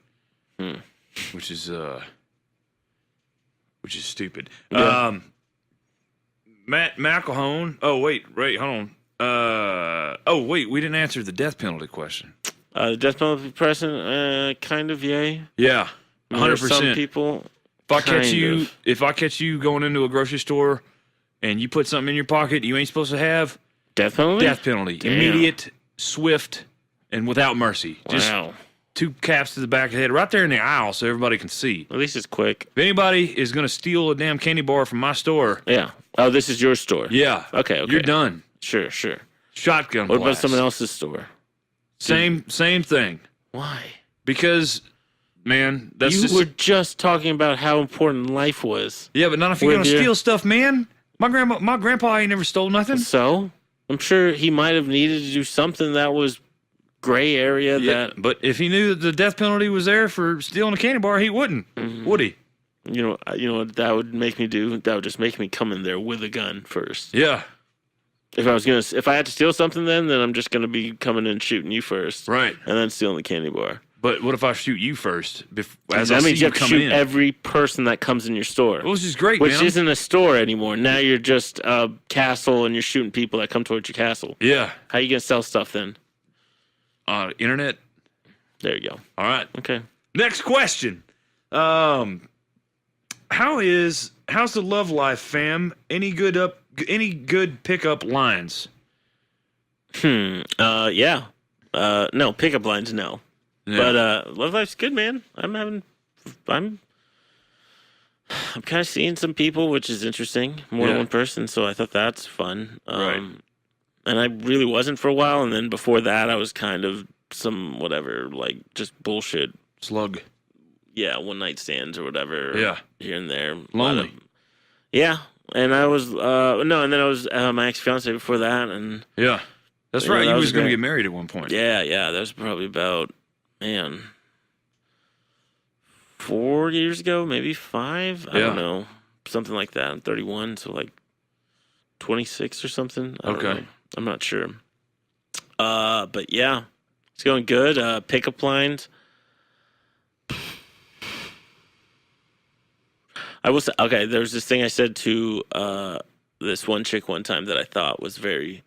which is stupid. Yeah. Matt McElhone. Oh wait, hold on. We didn't answer the death penalty question. The death penalty precedent, kind of yay. Yeah, 100%. Some people. If I catch you going into a grocery store and you put something in your pocket you ain't supposed to have, Death penalty? Death penalty. Damn. Immediate, swift, and without mercy. Just Wow. 2 caps to the back of the head, right there in the aisle so everybody can see. At least it's quick. If anybody is going to steal a damn candy bar from my store, Yeah. Oh, this is your store. yeah. Okay. You're done. Sure. Shotgun What about blast. someone else's store? Same thing. Why? Because, man, that's You just... were just talking about how important life was. Yeah, but not if you're With going to your- steal stuff, man. My grandpa ain't never stole nothing. So, I'm sure he might have needed to do something that was gray area Yeah, but if he knew that the death penalty was there for stealing a candy bar, he wouldn't, would he? you know what that would make me do? That would just make me come in there with a gun first. Yeah, If I had to steal something then I'm just gonna be coming in and shooting you first. right. And then stealing the candy bar. But what if I shoot you first? As I That see means you you have to coming shoot in. every person that comes in your store. Well, this is great, Which man. isn't a store anymore. Now you're just a castle and you're shooting people that come towards your castle. Yeah. How you gonna sell stuff then? Internet. There you go. All right. Okay. Next question. How's the love life, fam? Any good pickup lines? Yeah. No, pickup lines, no. Yeah. But love life's good, man. I'm kind of seeing some people, which is interesting. More than Yeah. one person, so I thought that's fun. Right. And I really wasn't for a while, and then before that, I was kind of some whatever, like just bullshit. Slug. Yeah, one night stands or whatever. Yeah. Here and there. Lonely. Yeah, and I was and then I was my ex fiance before that, and Yeah. That's Yeah, right. that You was was going to great. get married at one point. yeah, that was probably about 4 years ago, maybe 5. I Yeah. don't know, something like that. I'm 31, so like 26 or something. I don't Okay. know. I'm not sure. But yeah, it's going good. Pickup lines. I will say, okay, there's this thing I said to this one chick one time that I thought was very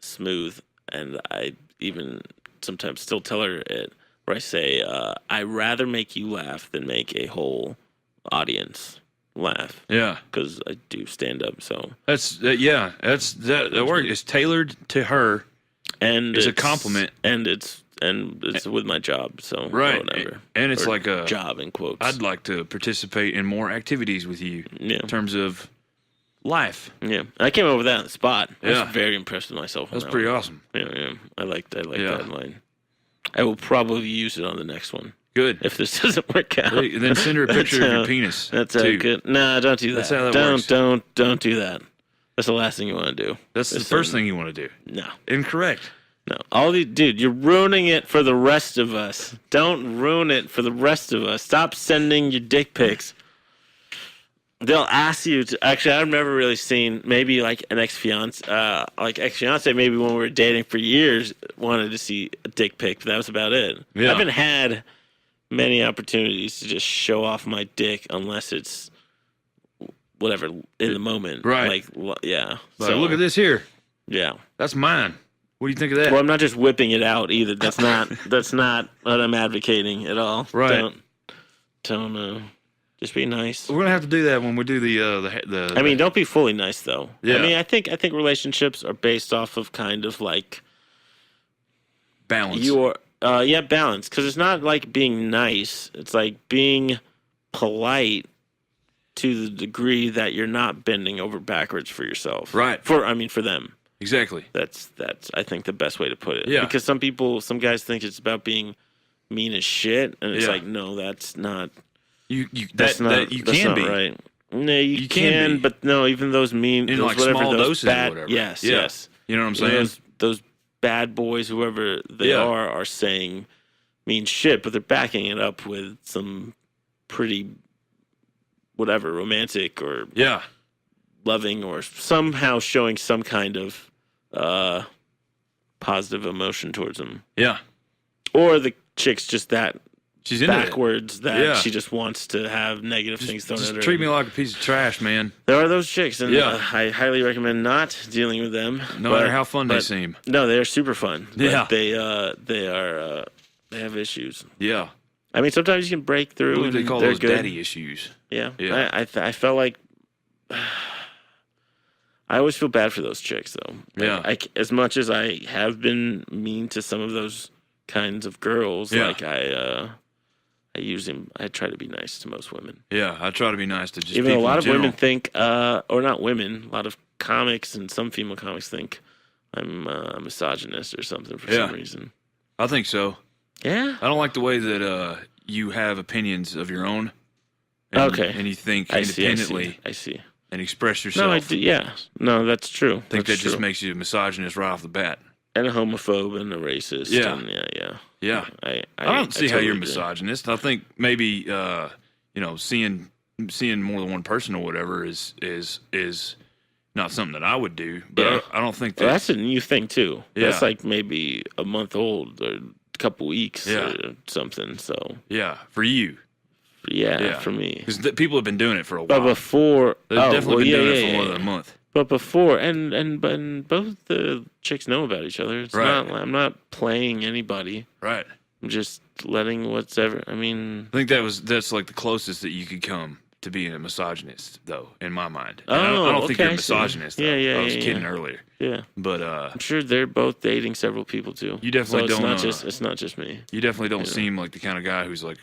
smooth, and I even sometimes still tell her it, where I say, I rather make you laugh than make a whole audience laugh, Yeah. because I do stand up, so. That work is tailored to her. And It's a compliment. And it's with my job, so Right. whatever. And it's Or like a job in quotes. I'd like to participate in more activities with you Yeah. in terms of life. Yeah, I came up with that on the spot. I Yeah. was very impressed with myself. That's on that pretty one. awesome. Yeah. I like Yeah. that line. I will probably use it on the next one Good. if this doesn't work out. Hey, then send her a picture of That's your how- penis. That's too. good. Nah, don't do that. That's how that works. Don't do that. That's the last thing you want to do. That's the Just first send- thing you want to do. No, Incorrect. no. Dude, you're ruining it for the rest of us. Don't ruin it for the rest of us. Stop sending your dick pics. They'll ask you to. Actually, I've never really seen maybe like an ex-fiance, maybe when we were dating for years, wanted to see a dick pic, but that was about it. Yeah. I haven't had many opportunities to just show off my dick unless it's whatever in the moment. Right. Yeah. Like, look at this here. Yeah. That's mine. What do you think of that? Well, I'm not just whipping it out either. That's not what I'm advocating at all. Right. Don't just be nice. We're gonna have to do that when we do the. I mean, don't be fully nice though. Yeah. I mean, I think relationships are based off of kind of like balance. balance, because it's not like being nice. It's like being polite to the degree that you're not bending over backwards for yourself. Right. For them. Exactly. That's I think the best way to put it. Yeah. Because some guys think it's about being mean as shit, and it's Yeah. like, no, that's not. You That's not. you that's can not be right. No, you can can, be. but no, even those mean, in those like whatever, small those doses bad, or whatever. Yes, Yeah. yes. You know what I'm You know, saying? those bad boys, whoever they Yeah. are saying mean shit, but they're backing it up with some pretty whatever romantic or Yeah. loving or somehow showing some kind of positive emotion towards them. Yeah. Or the chick's just that She's into it. backwards that Yeah. she just wants to have negative things thrown Just at her. treat me like a piece of trash, man. There are those chicks, and Yeah. I highly recommend not dealing with them. No matter how fun they seem. No, they're super fun. Yeah. But they have issues. Yeah. I mean, sometimes you can break I through. believe they and call they're those good. daddy issues. Yeah. Yeah. I felt like I always feel bad for those chicks, though. Yeah. As much as I have been mean to some of those kinds of girls, like I try to be nice to most women. Yeah, I try to be nice to just even people a lot in of general. women think, or not women, a lot of comics and some female comics think I'm a misogynist or something for some reason. I think so. Yeah. I don't like the way that you have opinions of your own. And, and you think independently. I see. And express yourself. No, I do. Yeah. No, that's true. I think that just makes you a misogynist right off the bat. And a homophobe and a racist. Yeah. And Yeah. I don't see how you're a agree. misogynist. I think maybe seeing more than one person or whatever is not something that I would do. But I don't think that. Well, that's a new thing too. Yeah. That's like maybe a month old or a couple weeks or something. So yeah, for you. Yeah, for me. Because people have been doing it for a while. But before, they've definitely been doing it for more than a month. But before, and both the chicks know about each other. It's not. I'm not playing anybody. Right. I'm just letting whatever. I mean, I think that's like the closest that you could come to being a misogynist, though, in my mind. Oh, I don't think you're a okay, misogynist. Though. Yeah, I was kidding earlier. Yeah. But I'm sure they're both dating several people too. You definitely so don't. It's not just me. You definitely don't seem like the kind of guy who's like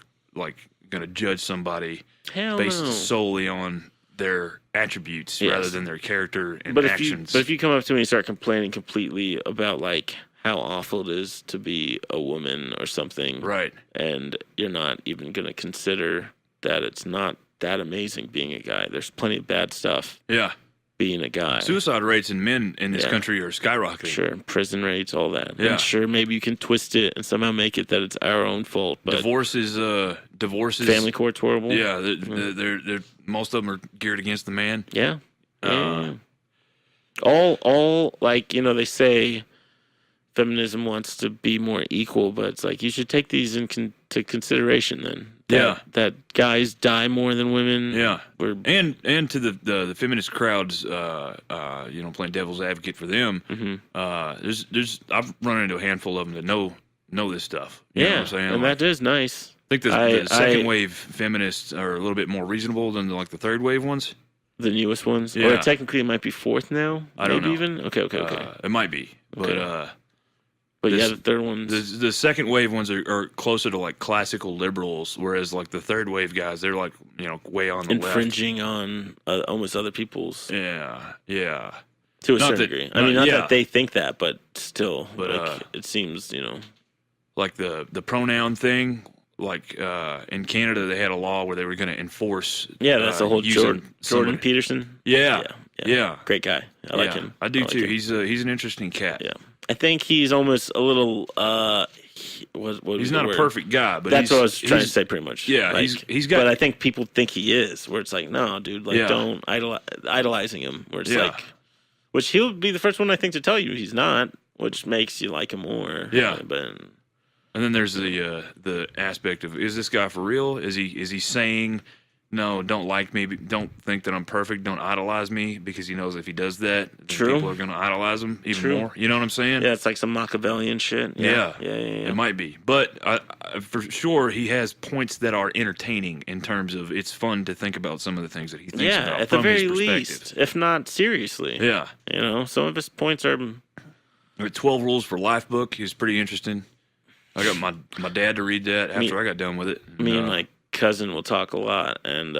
gonna judge somebody based solely on their attributes rather than their character and actions. But if you come up to me and start complaining completely about like how awful it is to be a woman or something, right? And you're not even gonna consider that it's not that amazing being a guy. There's plenty of bad stuff. Yeah. Being a guy. Suicide rates in men in this country are skyrocketing. Sure, prison rates, all that. Yeah. And sure, maybe you can twist it and somehow make it that it's our own fault. But divorce is family court's horrible. Yeah, they're most of them are geared against the man. Yeah. All like they say, feminism wants to be more equal, but it's like you should take these into consideration then. That guys die more than women. Yeah, and to the feminist crowds, playing devil's advocate for them. Mm-hmm. There's I've run into a handful of them that know this stuff. You know what I'm saying? And that is nice. I think the second wave feminists are a little bit more reasonable than the third wave ones. The newest ones, or technically it might be fourth now. I don't know. Even okay. It might be, But the third ones. The second wave ones are closer to like classical liberals, whereas like the third wave guys, they're like way on the infringing on almost other people's. Yeah. To a certain degree. I mean, not that they think that, but still. But it seems like the pronoun thing. Like in Canada, they had a law where they were going to enforce. Yeah, that's the whole Jordan Peterson. Yeah. Great guy. I like him. I do too. He's an interesting cat. Yeah. I think he's almost a little. He's not a perfect guy, but that's what I was trying to say. Pretty much. Yeah, he's got. But I think people think he is. Where it's like, no, dude, don't idolizing him. Where it's like, which he'll be the first one I think to tell you he's not, which makes you like him more. Yeah, but. And then there's the aspect of, is this guy for real? Is he saying, no, don't like me, don't think that I'm perfect, don't idolize me, because he knows if he does that, then people are going to idolize him even more. You know what I'm saying? Yeah, it's like some Machiavellian shit. Yeah. It might be. But for sure, he has points that are entertaining in terms of it's fun to think about some of the things that he thinks about at from the very his perspective. least, if not seriously. Yeah. Some of his points are... The 12 Rules for Life book is pretty interesting. I got my dad to read that after I got done with it. Me and my cousin will talk a lot, and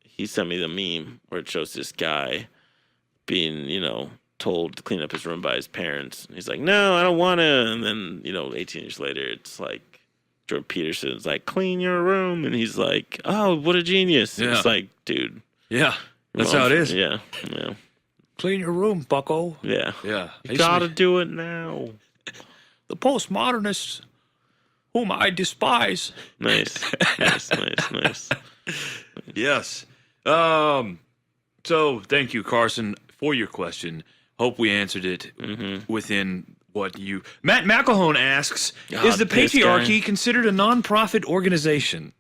he sent me the meme where it shows this guy being, told to clean up his room by his parents. And he's like, no, I don't want to. And then, 18 years later, it's like Jordan Peterson's like, clean your room. And he's like, oh, what a genius. Yeah. It's like, dude. Yeah, that's how it is. Yeah. Clean your room, bucko. Yeah. Yeah. You gotta do it now. The postmodernists, whom I despise. Nice. Yes. So thank you, Carson, for your question. Hope we answered it within what you... Matt McElhone asks, is the patriarchy considered a non-profit organization?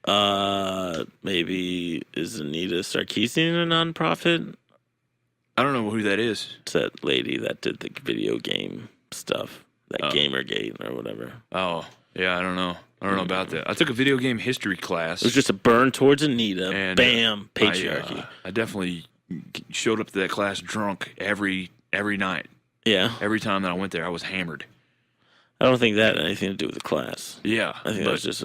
Maybe is Anita Sarkeesian a non-profit? I don't know who that is. It's that lady that did the video game stuff. That Gamergate or whatever. Oh, yeah, I don't know. I don't know about that. I took a video game history class. It was just a burn towards Anita. And bam, patriarchy. I definitely showed up to that class drunk every night. Yeah. Every time that I went there, I was hammered. I don't think that had anything to do with the class. Yeah. I think that was just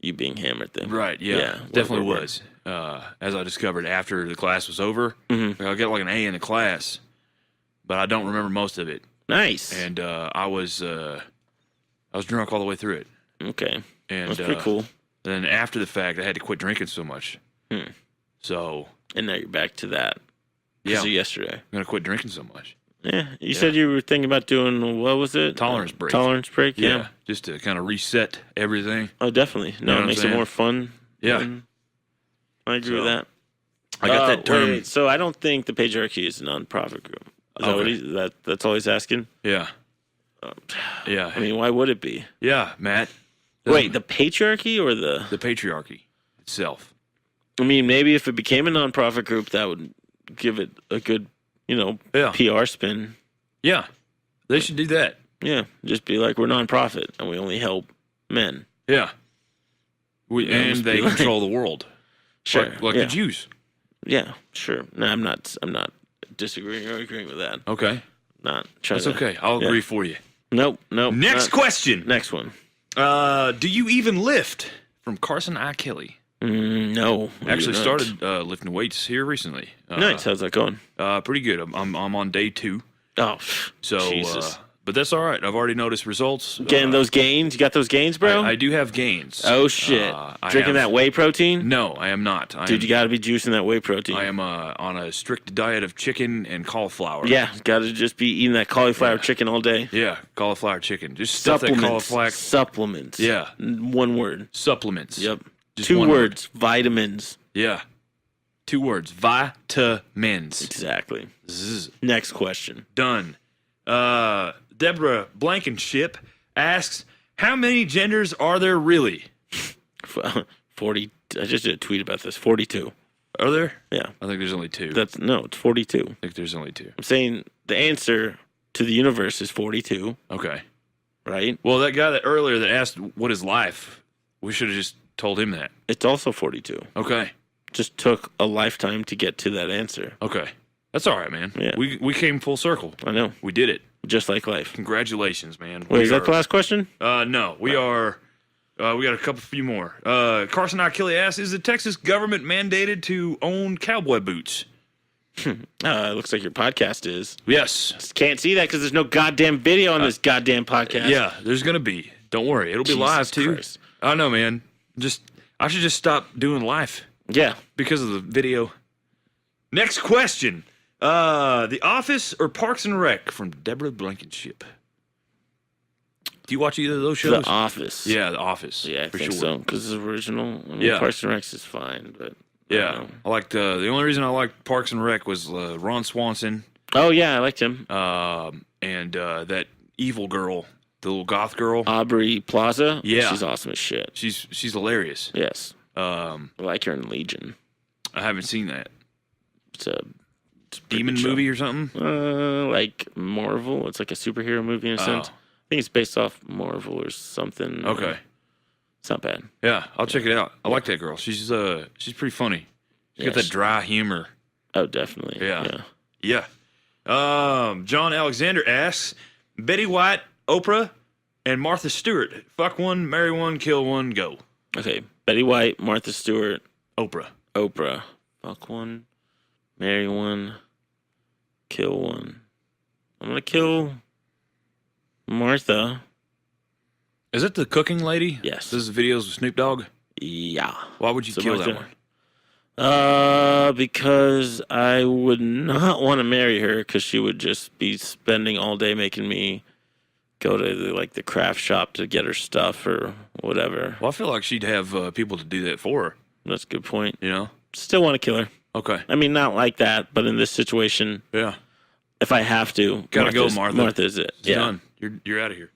you being hammered thing. Right, yeah. Definitely was. As I discovered after the class was over, I got like an A in the class, but I don't remember most of it. Nice. And I was drunk all the way through it. Okay. And that's pretty cool. Then after the fact, I had to quit drinking so much. So. And now you're back to that. Yeah. Yesterday. I'm going to quit drinking so much. Yeah. You said you were thinking about doing, what was it? Tolerance break. Tolerance break, yeah. Just to kind of reset everything. Oh, definitely. No, it makes it more fun. Yeah. I agree with that. I got that term. Wait, so I don't think the patriarchy is a nonprofit group. Is that what that's all he's asking? Yeah. Yeah. I mean, why would it be? Yeah, Matt. Wait, the patriarchy or the patriarchy itself? I mean, maybe if it became a nonprofit group, that would give it a good, PR spin. Yeah, they should do that. Yeah, just be like, we're nonprofit and we only help men. Yeah, and they control the world. Sure, like the Jews. Yeah, sure. No, I'm not disagreeing or agreeing with that. Okay, not trying. That's okay. I'll agree for you. Nope. Next question. Next one. Do you even lift? From Carson I. Kelly. No. Actually started lifting weights here recently. Nice. How's that going? Pretty good. I'm on day 2. Oh, so Jesus. But that's all right. I've already noticed results. Getting those gains? You got those gains, bro? I do have gains. Oh, shit. Drinking that whey protein? No, I am not. Dude, you got to be juicing that whey protein. I am on a strict diet of chicken and cauliflower. Yeah, got to just be eating that cauliflower chicken all day. Yeah, cauliflower chicken. Just stuff that cauliflower. Supplements. Yeah. One word. Supplements. Yep. Just 2 words. Vitamins. Yeah. 2 words. Vitamins. Exactly. Zzz. Next question. Done. Deborah Blankenship asks, how many genders are there really? 40. I just did a tweet about this. 42. Are there? Yeah. I think there's only 2. It's 42. I think there's only 2. I'm saying the answer to the universe is 42. Okay. Right? Well, that guy earlier that asked what is life, we should have just told him that. It's also 42. Okay. Just took a lifetime to get to that answer. Okay. That's all right, man. Yeah. We came full circle. I know. We did it. Just like life. Congratulations, man. Wait, is that the last question? No. We are... we got a few more. Carson I. Kelly asks, is the Texas government mandated to own cowboy boots? It looks like your podcast is. Yes. Just can't see that because there's no goddamn video on this goddamn podcast. Yeah, there's going to be. Don't worry. It'll be live, too. Christ. I know, man. I should just stop doing live. Yeah. Because of the video. Next question. The Office or Parks and Rec from Deborah Blankenship. Do you watch either of those shows? The Office. Yeah, The Office. Yeah, I think so. Because it's original. I mean, Yeah. Parks and Rec is fine, but Yeah. I liked the only reason I liked Parks and Rec was Ron Swanson. Oh yeah, I liked him. And that evil girl, the little goth girl. Aubrey Plaza. Yeah. She's awesome as shit. She's hilarious. Yes. I like her in Legion. I haven't seen that. It's a Demon movie or something? Like Marvel. It's like a superhero movie in a sense. I think it's based off Marvel or something. Okay. It's not bad. Yeah, I'll check it out. I like that girl. She's pretty funny. She's got that dry humor. Oh, definitely. Yeah. John Alexander asks, Betty White, Oprah, and Martha Stewart. Fuck one, marry one, kill one, go. Okay. Betty White, Martha Stewart, Oprah. Fuck one, marry one, kill one. I'm gonna kill Martha. Is it the cooking lady? Yes. This is videos with Snoop Dogg? Yeah. Why would you kill that one? Because I would not want to marry her because she would just be spending all day making me go to the craft shop to get her stuff or whatever. Well, I feel like she'd have people to do that for her. That's a good point. You know? Still want to kill her. Okay. I mean, not like that, but in this situation, yeah. If I have to, gotta go, Martha. Martha's it. It's done. You're out of here.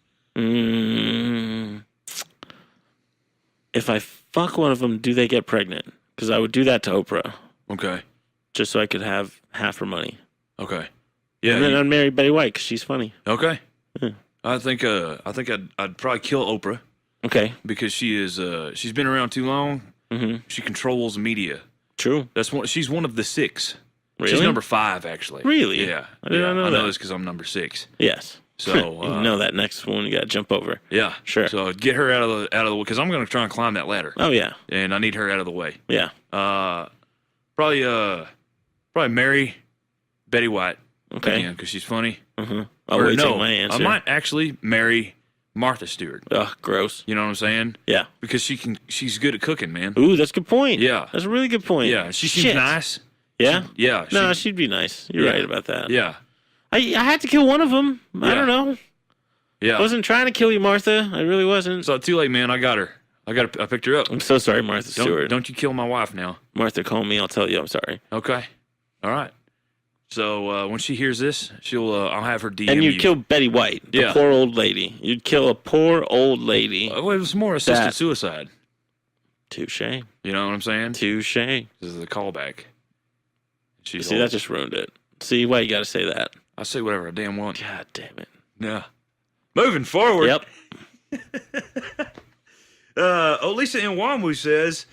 If I fuck one of them, do they get pregnant? Because I would do that to Oprah. Okay. Just so I could have half her money. Okay. Yeah. And then I'd marry Betty White because she's funny. Okay. Yeah. I think I'd probably kill Oprah. Okay. Because she's been around too long. Mm-hmm. She controls media. True. She's one of the 6. Really? She's number 5, actually. Really? Yeah. I didn't know I that. know this because I'm number 6. Yes. So you know that next one you got to jump over. Yeah. Sure. So get her out of the way because I'm going to try and climb that ladder. Oh yeah. And I need her out of the way. Yeah. Probably marry Betty White. Okay. Because she's funny. Mm-hmm. I'll wait till my I answer. might actually marry Martha Stewart. Ugh, gross. You know what I'm saying? Yeah. Because she's good at cooking, man. Ooh, that's a good point. Yeah. That's a really good point. Yeah. She seems Shit. nice. Yeah? Yeah. No, she'd be nice. You're right about that. Yeah. I had to kill one of them. I don't know. Yeah. I wasn't trying to kill you, Martha. I really wasn't. It's not too late, man. I got her. I picked her up. I'm so sorry, Martha Stewart. Don't you kill my wife now. Martha, call me. I'll tell you I'm sorry. Okay. All right. So when she hears this, I'll have her DM And you'd you. kill Betty White, the poor old lady. You'd kill a poor old lady. Well, it was more assisted suicide. Touche. You know what I'm saying? Touche. This is the callback. See, that just ruined it. See, why you got to say that? I say whatever I damn want. God damn it. Yeah. Moving forward. Yep. Olisa Nwamu says,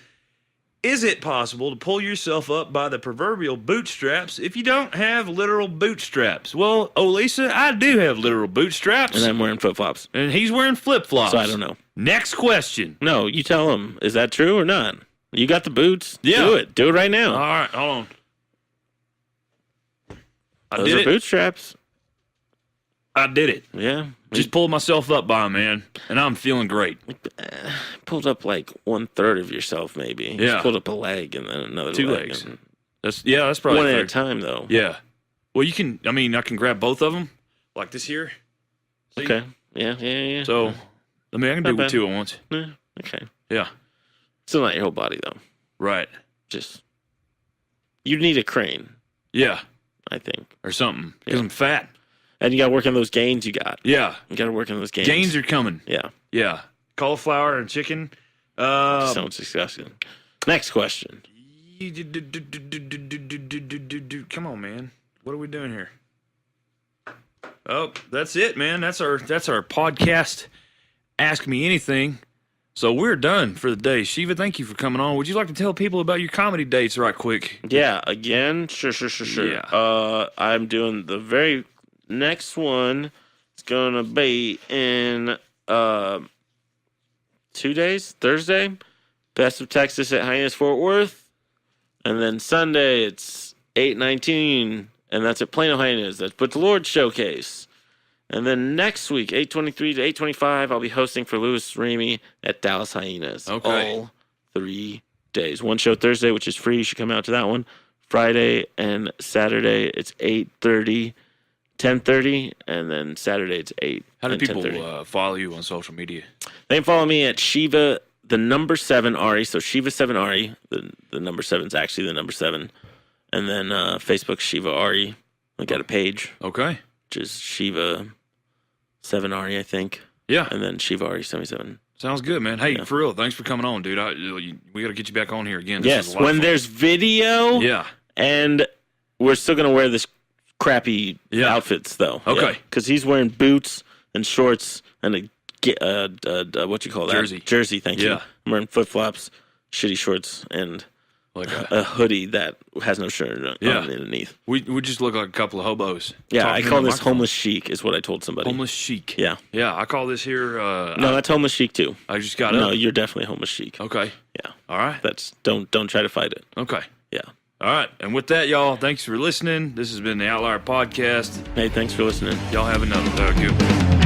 is it possible to pull yourself up by the proverbial bootstraps if you don't have literal bootstraps? Well, Olisa, I do have literal bootstraps. And I'm wearing flip-flops. And he's wearing flip-flops. So I don't know. Next question. No, you tell him. Is that true or not? You got the boots. Yeah. Do it. Do it right now. All right, hold on. Those are bootstraps. I did it. Yeah. Just pulled myself up by 'em, man, and I'm feeling great. Pulled up like 1/3 of yourself, maybe. Yeah. Just pulled up a leg and then another 2 leg. legs. And That's probably one at fair. a time, though. Yeah. Well, I can grab both of them, like this here. See? Okay. Yeah. So, I can do Not bad. 2 at once. Yeah, okay. Yeah. Still not your whole body, though. Right. Just, you need a crane, Yeah. I think. Or something. Because Yeah. I'm fat. And you got to work on those gains you got. Yeah. You got to work on those gains. Gains are coming. Yeah. Yeah. Cauliflower and chicken. Sounds disgusting. Next question. Come on, man. What are we doing here? Oh, that's it, man. That's our podcast. Ask Me Anything. So we're done for the day. Shiva, thank you for coming on. Would you like to tell people about your comedy dates right quick? Yeah, again, sure. Yeah. I'm doing the very next one. It's going to be in 2 days, Thursday, Best of Texas at Hyannis Fort Worth. And then Sunday, it's 8/19, and that's at Plano Hyannis. That's Put the Lord Showcase. And then next week, 8/23 to 8/25, I'll be hosting for Louis Ramey at Dallas Hyenas. Okay. All 3 days. One show Thursday, which is free. You should come out to that one. Friday and Saturday, it's 8:30, 10:30, and then Saturday, it's 8. How do and people 10:30. follow you on social media? They can follow me at Shiva, the number 7 Ari. So Shiva 7 Ari. The number 7 is actually the number 7. And then Facebook, Shiva Ari. I got a page, Okay. which is Shiva 7 Ari, I think. Yeah. And then Shiva Ari 77. Sounds good, man. Hey, Yeah. for real, thanks for coming on, dude. We got to get you back on here again. This Yes, is a lot of when fun. there's video. Yeah. And we're still going to wear this crappy Yeah. outfits, though. Okay. Because he's wearing boots and shorts and what you call that? Jersey. Jersey, thank you. Yeah. I'm wearing flip-flops, shitty shorts, and Like a hoodie that has no shirt on underneath. we just look like a couple of hobos. Yeah, talking I in call the this microphone. homeless chic, is what I told somebody. Homeless chic. Yeah. Yeah, I call this here. No, that's homeless chic, too. I just got No, up. you're definitely homeless chic. Okay. Yeah. All right. That's don't try to fight it. Okay. Yeah. All right. And with that, y'all, thanks for listening. This has been the Outlier Podcast. Hey, thanks for listening. Y'all have another good one.